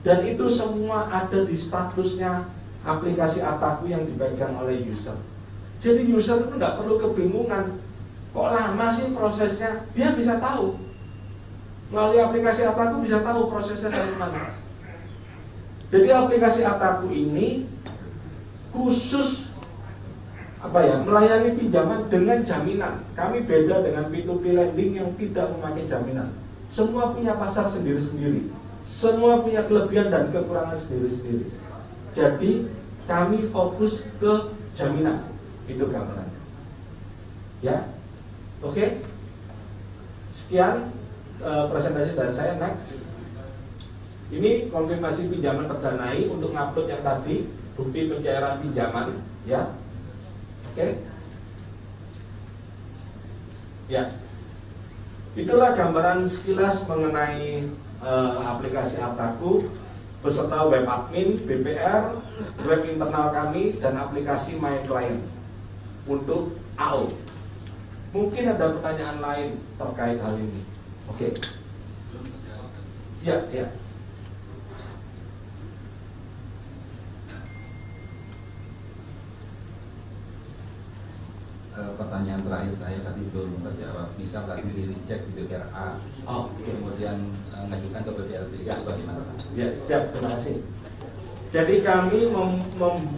Dan itu semua ada di statusnya aplikasi Artaku yang dipegang oleh user. Jadi user itu tidak perlu kebingungan, kok lama sih prosesnya. Dia bisa tahu. Melalui aplikasi Artaku bisa tahu prosesnya dari mana. Jadi aplikasi Artaku ini khusus melayani pinjaman dengan jaminan. Kami beda dengan P2P lending yang tidak memakai jaminan. Semua punya pasar sendiri-sendiri. Semua punya kelebihan dan kekurangan sendiri-sendiri. Jadi kami fokus ke jaminan. Itu gambarannya. Ya. Oke. Sekian presentasi dari saya. Next. Ini konfirmasi pinjaman terdanai untuk ngupload yang tadi, bukti pencairan pinjaman, ya. Oke. Ya. Itulah gambaran sekilas mengenai aplikasi Artaku beserta web admin, BPR, web internal kami, dan aplikasi My Client untuk AO. Mungkin ada pertanyaan lain terkait hal ini. Oke. Ya, ya. Pertanyaan terakhir saya tadi belum terjawab. Misal tadi di reject di BPRA, kemudian mengajukan ke BPLB, Ya. itu bagaimana? Ya, siap, terima kasih. Jadi kami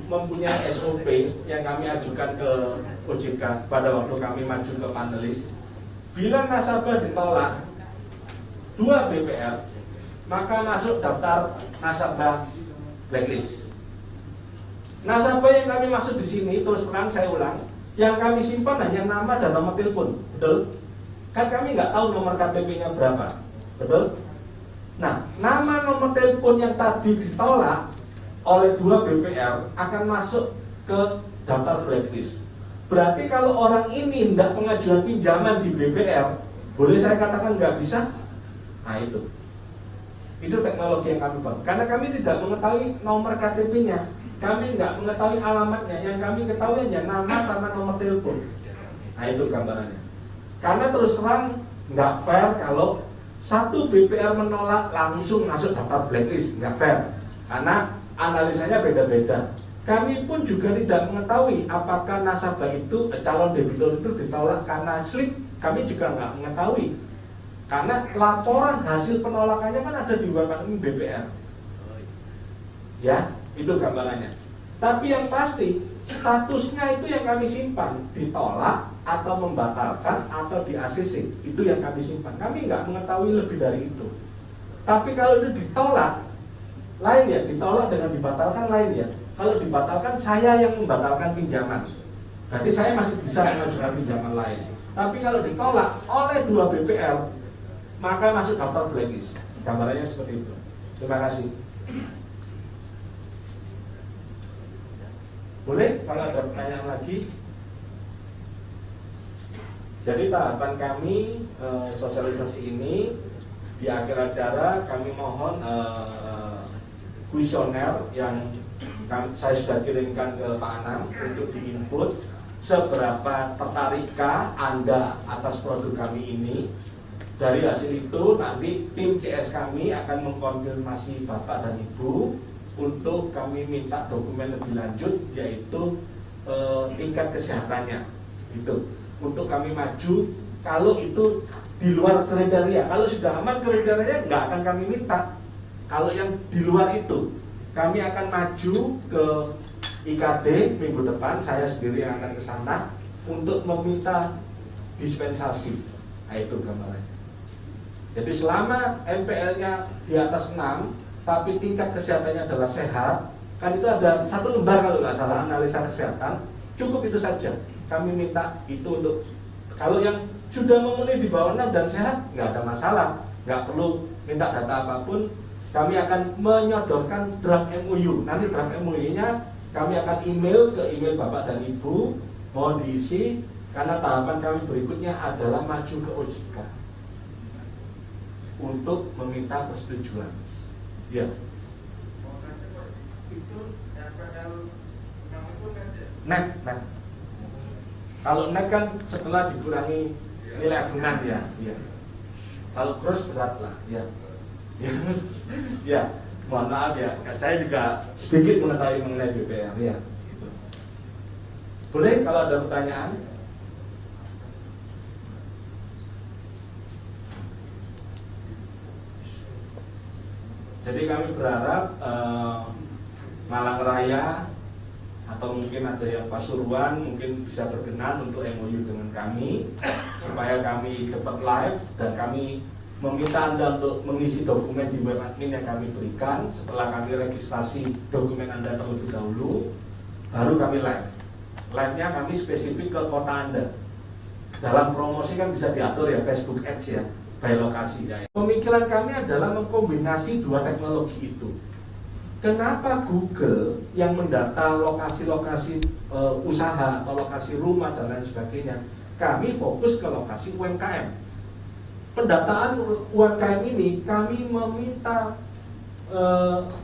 mempunyai SOP yang kami ajukan ke OJK pada waktu kami maju ke panelis. Bila nasabah ditolak 2 BPR, maka masuk daftar nasabah blacklist. Nasabah yang kami maksud di sini, terus terang saya ulang, yang kami simpan hanya nama dan nomor telepon, betul? Kan kami nggak tahu nomor KTP-nya berapa, betul? Nah, nama nomor telepon yang tadi ditolak oleh 2 BPR akan masuk ke daftar blacklist. Berarti kalau orang ini tidak pengajuan pinjaman di BPR, boleh saya katakan nggak bisa? Nah itu teknologi yang kami bangun. Karena kami tidak mengetahui nomor KTP-nya, kami nggak mengetahui alamatnya. Yang kami ketahui hanya nama sama nomor telepon. Nah itu gambarannya. Karena terus terang nggak fair kalau satu BPR menolak langsung masuk daftar blacklist, nggak fair. Karena analisanya beda-beda. Kami pun juga tidak mengetahui apakah nasabah itu, calon debitur itu ditolak karena slip. Kami juga nggak mengetahui. Karena laporan hasil penolakannya kan ada di web admin BPR. Ya, itu gambarannya. Tapi yang pasti statusnya itu yang kami simpan, ditolak atau membatalkan atau di ACC. Itu yang kami simpan. Kami nggak mengetahui lebih dari itu. Tapi kalau itu ditolak, lain ya, ditolak dengan dibatalkan lain ya. Kalau dibatalkan saya yang membatalkan pinjaman, berarti saya masih bisa mengajukan pinjaman lain. Tapi kalau ditolak oleh 2 BPR, maka masuk daftar blacklist. Gambarannya seperti itu. Terima kasih. Boleh kalau ada pertanyaan lagi. Jadi tahapan kami sosialisasi ini di akhir acara kami mohon kuesioner yang saya sudah kirimkan ke Pak Anang untuk diinput seberapa tertarikkah Anda atas produk kami ini. Dari hasil itu nanti tim CS kami akan mengkonfirmasi Bapak dan Ibu untuk kami minta dokumen lebih lanjut, yaitu tingkat kesehatannya itu untuk kami maju. Kalau itu di luar kriteria, kalau sudah aman kriterianya nggak akan kami minta. Kalau yang di luar itu kami akan maju ke IKD minggu depan, saya sendiri yang akan ke sana untuk meminta dispensasi. Nah, itu gambarannya. Jadi selama NPL-nya di atas 6, tapi tingkat kesehatannya adalah sehat, kan itu ada 1 lembar kalau nggak salah analisa kesehatan, cukup itu saja. Kami minta itu untuk, kalau yang sudah memenuhi di bawah 6 dan sehat, nggak ada masalah, nggak perlu minta data apapun. Kami akan menyodorkan draft MOU. Nanti draft MOU-nya kami akan email ke email Bapak dan Ibu, mohon diisi, karena tahapan kami berikutnya adalah maju ke OJK. untuk meminta persetujuan. Ya. Itu FPL 6 itu net ya? Net. Kalau net kan setelah dikurangi nilai agunan ya. Kalau gross berat lah, ya. Ya, mohon maaf ya, saya juga sedikit mengetahui mengenai BPR ya. Gitu. Boleh kalau ada pertanyaan? Jadi kami berharap Malang Raya atau mungkin ada yang Pasuruan mungkin bisa berkenan untuk MOU dengan kami supaya kami cepat live, dan kami meminta Anda untuk mengisi dokumen di web admin yang kami berikan. Setelah kami registrasi dokumen Anda terlebih dahulu, baru kami live. Live-nya kami spesifik ke kota Anda. Dalam promosi kan bisa diatur ya, Facebook Ads ya, by lokasi ya. Pemikiran kami adalah mengkombinasi dua teknologi itu. Kenapa Google yang mendata lokasi-lokasi usaha atau lokasi rumah dan lain sebagainya, kami fokus ke lokasi UMKM. Pendataan UMKM ini kami meminta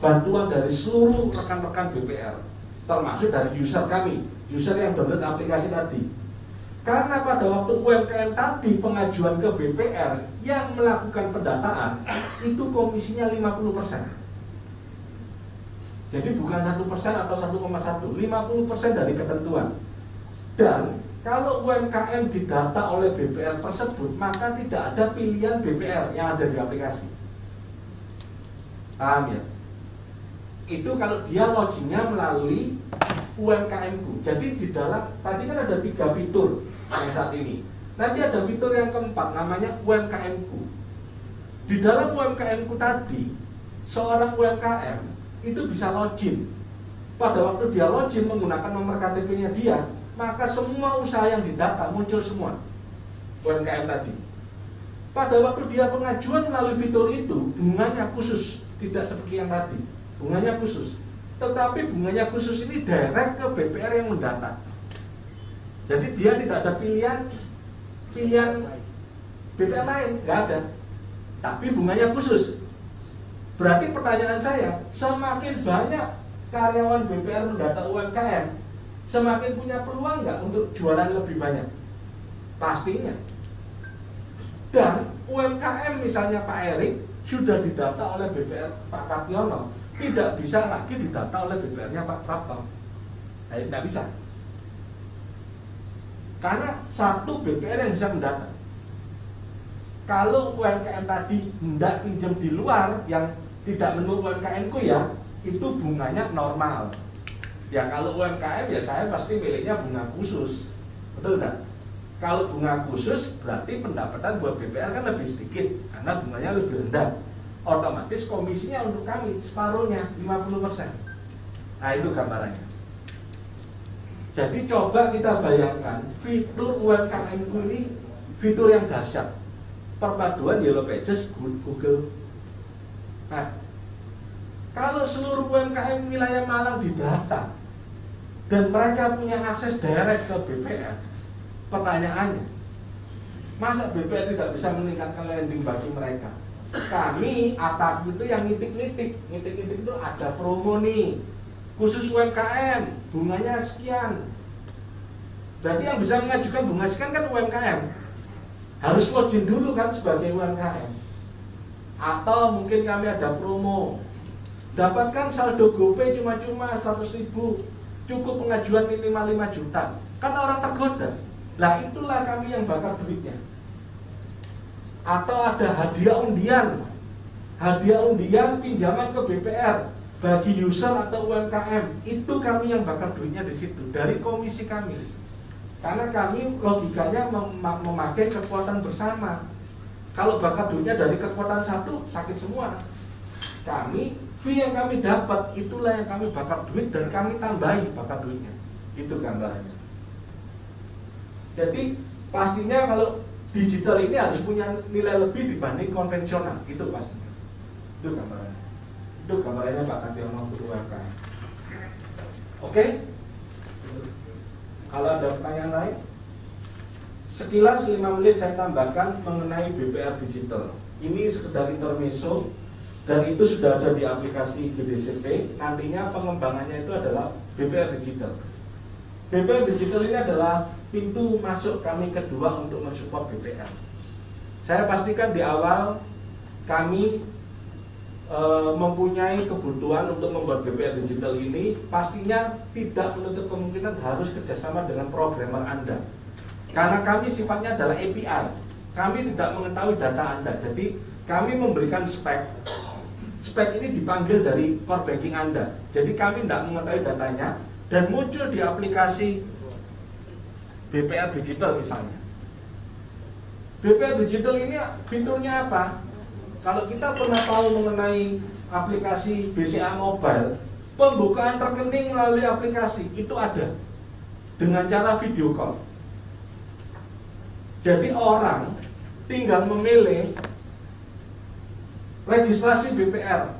bantuan dari seluruh rekan-rekan BPR, termasuk dari user kami, user yang download aplikasi tadi. Karena pada waktu UMKM tadi pengajuan ke BPR yang melakukan pendataan itu komisinya 50%. Jadi bukan 1% atau 1,1, 50% dari ketentuan. Dan kalau UMKM didata oleh BPR tersebut, maka tidak ada pilihan BPR yang ada di aplikasi. Paham ya? Itu kalau dia logingnya melalui UMKM-ku. Jadi di dalam, tadi kan ada 3 fitur yang saat ini. Nanti ada fitur yang keempat, namanya UMKM-ku. Di dalam UMKM-ku tadi, seorang UMKM itu bisa login. Pada waktu dia login menggunakan nomor KTP-nya dia, maka semua usaha yang didata muncul semua UMKM tadi. Pada waktu dia pengajuan melalui fitur itu, bunganya khusus, tidak seperti yang tadi. Bunganya khusus. Tetapi bunganya khusus ini direct ke BPR yang mendata. Jadi dia tidak ada pilihan BPR lain, nggak ada. Tapi bunganya khusus. Berarti pertanyaan saya, semakin banyak karyawan BPR mendata UMKM, semakin punya peluang nggak untuk jualan lebih banyak? Pastinya. Dan UMKM misalnya Pak Erik sudah didata oleh BPR Pak Kartiono, tidak bisa lagi didata oleh BPR-nya Pak Prapto. Nah, tidak bisa. Karena satu BPR yang bisa mendata. Kalau UMKM tadi hendak pinjam di luar yang tidak menurut UMKM-ku ya, itu bunganya normal. Ya kalau UMKM ya saya pasti milihnya bunga khusus. Betul enggak? Kalau bunga khusus berarti pendapatan buat BPR kan lebih sedikit karena bunganya lebih rendah. Otomatis komisinya untuk kami separuhnya 50%. Nah itu gambarannya. Jadi coba kita bayangkan fitur UMKM-ku ini fitur yang dahsyat. Perpaduan Yellow Pages Google. Nah, kalau seluruh UMKM wilayah Malang didata dan mereka punya akses direct ke BPR, pertanyaannya, masa BPR tidak bisa meningkatkan landing bagi mereka? Kami ATAP itu yang ngitik-ngitik itu ada promo nih, khusus UMKM, bunganya sekian. Berarti yang bisa mengajukan bunga sekian kan UMKM. Harus login dulu kan sebagai UMKM. Atau mungkin kami ada promo, dapatkan saldo GoPay cuma-cuma 100.000, cukup pengajuan minimal 5 juta. Kan orang tergoda. Lah itulah kami yang bakar duitnya. Atau ada hadiah undian pinjaman ke BPR bagi user atau UMKM. Itu kami yang bakar duitnya di situ dari komisi kami. Karena kami logikanya memakai kekuatan bersama. Kalau bakar duitnya dari kekuatan satu, sakit semua. Kami, fee yang kami dapat, itulah yang kami bakar duit dan kami tambahi bakar duitnya. Itu gambarannya. Jadi pastinya kalau digital ini harus punya nilai lebih dibanding konvensional. Itu pastinya. Itu gambarannya. Itu gambarannya Pak Kartiono UMKM. Oke? Kalau ada pertanyaan lain? Sekilas 5 menit saya tambahkan mengenai BPR digital. Ini sekedar intermezzo dan itu sudah ada di aplikasi BDCP. Nantinya pengembangannya itu adalah BPR Digital. BPR Digital ini adalah pintu masuk kami kedua untuk mensupport BPR. Saya pastikan di awal kami mempunyai kebutuhan untuk membuat BPR Digital ini, pastinya tidak menutup kemungkinan harus kerjasama dengan programmer Anda. Karena kami sifatnya adalah API, kami tidak mengetahui data Anda. Jadi kami memberikan spek. Spek ini dipanggil dari core banking Anda. Jadi kami tidak mengetahui datanya dan muncul di aplikasi BPR Digital misalnya. BPR Digital ini fiturnya apa? Kalau kita pernah tahu mengenai aplikasi BCA Mobile, pembukaan rekening melalui aplikasi itu ada dengan cara video call. Jadi orang tinggal memilih registrasi BPR.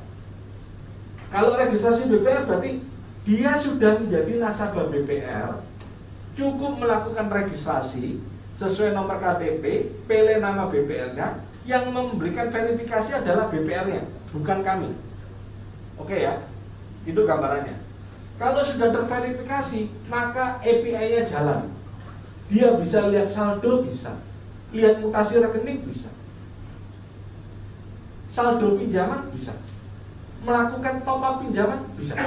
Kalau registrasi BPR berarti dia sudah menjadi nasabah BPR, cukup melakukan registrasi sesuai nomor KTP, pilih nama BPR-nya. Yang memberikan verifikasi adalah BPR-nya, bukan kami. Oke ya, itu gambarannya. Kalau sudah terverifikasi, maka API-nya jalan. Dia bisa lihat saldo, bisa lihat mutasi rekening, bisa saldo pinjaman, bisa melakukan top up pinjaman, bisa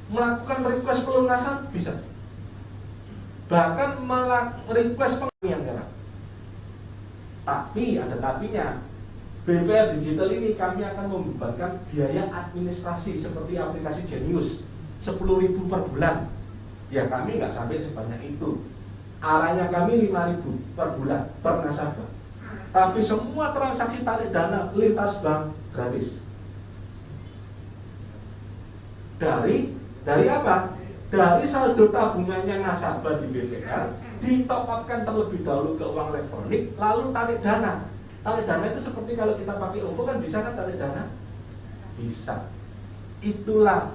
melakukan request pelunasan, bisa bahkan request penganggaran. Tapi ada tapinya. BPR Digital ini kami akan membebankan biaya administrasi seperti aplikasi Genius 10.000 per bulan. Ya kami nggak sampai sebanyak itu. Arahnya kami 5.000 per bulan per nasabah. Tapi semua transaksi tarik dana lintas bank gratis. Dari apa? Dari saldo tabungannya nasabah di BPR ditop-upkan terlebih dahulu ke uang elektronik, lalu tarik dana. Tarik dana itu seperti kalau kita pakai OVO kan bisa kan tarik dana? Bisa. Itulah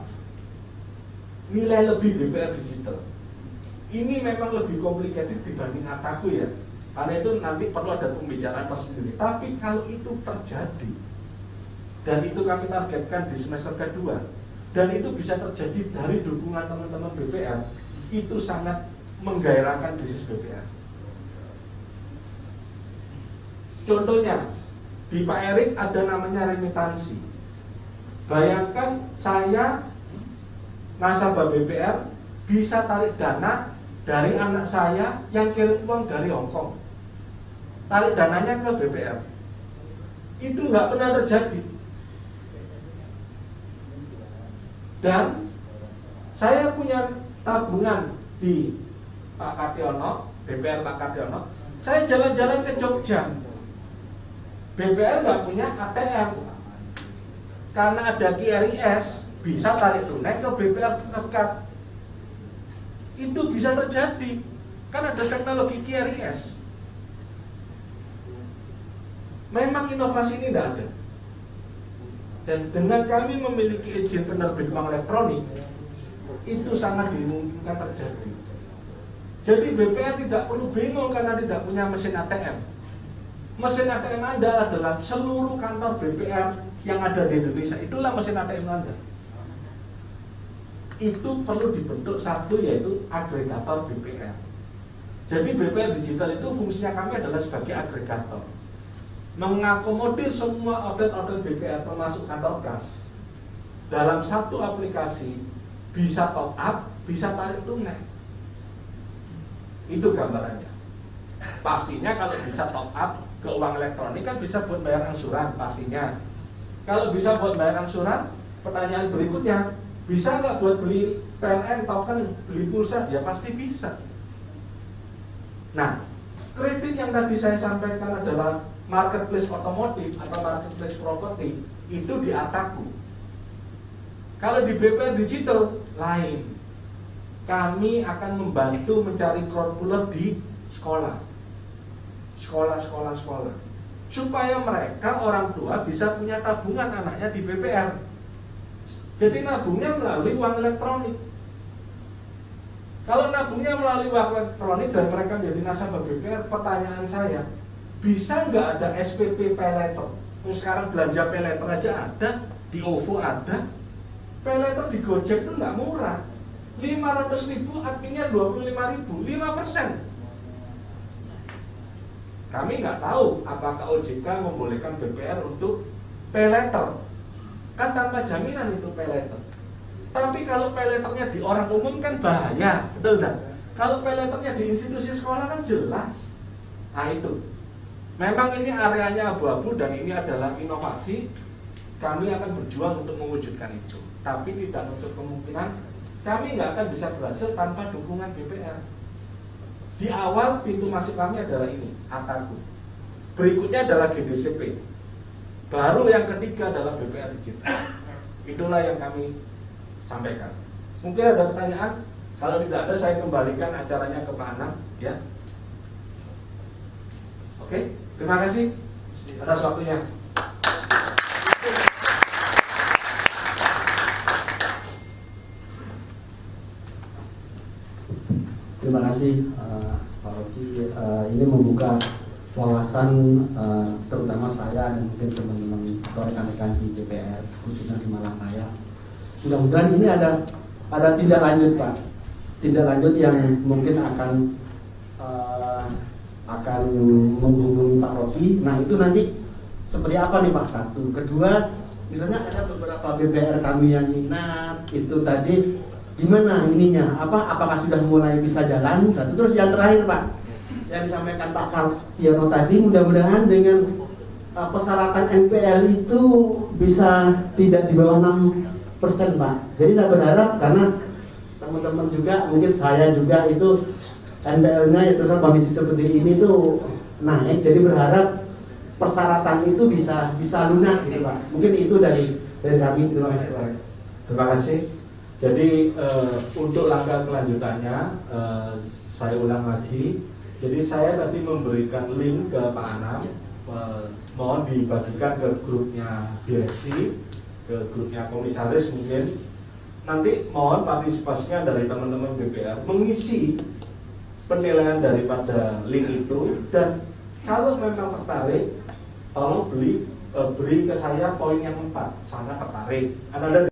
nilai lebih BPR Digital. Ini memang lebih complicated dibanding Artaku ya. Karena itu nanti perlu ada pembicaraan tersendiri. Tapi kalau itu terjadi, dan itu kami targetkan di semester kedua, dan itu bisa terjadi dari dukungan teman-teman BPR, itu sangat menggairahkan bisnis BPR. Contohnya, di Pak Erik ada namanya remitansi. Bayangkan saya nasabah BPR bisa tarik dana dari anak saya yang kirim uang dari Hongkong. Tarik dananya ke BPR. Itu nggak pernah terjadi. Dan saya punya tabungan di Pak Kadiono, BPR Pak Kadiono. Saya jalan-jalan ke Jogja. BPR nggak punya ATM. Karena ada QRIS, bisa tarik tunai ke BPR terdekat. Itu bisa terjadi. Kan ada teknologi QRIS. Memang inovasi ini tidak ada. Dan dengan kami memiliki izin penerbit uang elektronik, itu sangat dimungkinkan terjadi. Jadi BPR tidak perlu bingung karena tidak punya mesin ATM. Mesin ATM Anda adalah seluruh kantor BPR yang ada di Indonesia. Itulah mesin ATM Anda. Itu perlu dibentuk satu, yaitu agregator BPR. Jadi BPR Digital itu fungsinya kami adalah sebagai agregator, mengakomodir semua order-order BPR termasuk kantor kas dalam satu aplikasi, bisa top up, bisa tarik tunai. Itu gambarannya. Pastinya kalau bisa top up ke uang elektronik kan bisa buat bayar angsuran pastinya. Kalau bisa buat bayar angsuran, pertanyaan berikutnya, bisa nggak buat beli PLN, token, beli pulsa? Ya pasti bisa. Nah, kredit yang tadi saya sampaikan adalah marketplace otomotif atau marketplace properti, itu di Artaku. Kalau di BPR Digital lain, kami akan membantu mencari crowd puller di sekolah, supaya mereka orang tua bisa punya tabungan anaknya di BPR. Jadi nabungnya melalui uang elektronik. Kalau nabungnya melalui uang elektronik dan mereka menjadi nasabah BPR, pertanyaan saya, bisa nggak ada SPP pay letter? Terus sekarang belanja pay letter aja ada, di OVO ada. Pay letter di Gojek itu nggak murah. 500.000, adminnya 25.000, 5%. Kami nggak tahu apakah OJK membolehkan BPR untuk pay letter. Kan tanpa jaminan itu pay letter. Tapi kalau pay letternya di orang umum kan bahaya, betul nggak? Kalau pay letternya di institusi sekolah kan jelas. Nah itu. Memang ini areanya abu-abu dan ini adalah inovasi. Kami akan berjuang untuk mewujudkan itu. Tapi tidak menutup kemungkinan kami nggak akan bisa berhasil tanpa dukungan BPR. Di awal pintu masuk kami adalah ini, Artaku. Berikutnya adalah GDCP. Baru yang ketiga adalah BPR digital. Itulah yang kami sampaikan. Mungkin ada pertanyaan? Kalau tidak ada, saya kembalikan acaranya ke Pak Anam, ya. Oke, terima kasih atas waktunya. Terima kasih Pak Rocky. Ini membuka wawasan terutama saya dan mungkin teman-teman atau rekan-rekan di DPR khususnya di Malang Raya. Mudah-mudahan ini ada tindak lanjut Pak, tindak lanjut yang mungkin akan menghubungi Pak Rocky. Nah itu nanti seperti apa nih Pak? Satu, kedua, misalnya ada beberapa BPR kami yang minat itu tadi. Gimana ininya? Apakah sudah mulai bisa jalan? Satu, terus yang terakhir Pak, yang disampaikan Pak Kartiono tadi, mudah-mudahan dengan persyaratan NPL itu bisa tidak di bawah 6% Pak. Jadi saya berharap karena teman-teman juga, mungkin saya juga itu NPL-nya ya terus kondisi seperti ini tuh naik. Jadi berharap persyaratan itu bisa lunak gitu Pak. Mungkin itu dari kami. Terima kasih Pak. Terima kasih. Jadi untuk langkah kelanjutannya saya ulang lagi. Jadi saya tadi memberikan link ke Pak Anam, mohon dibagikan ke grupnya direksi, ke grupnya komisaris mungkin. Nanti mohon partisipasinya dari teman-teman BPR mengisi penilaian daripada link itu, dan kalau memang tertarik, tolong beri ke saya poin yang 4, sangat tertarik. Anda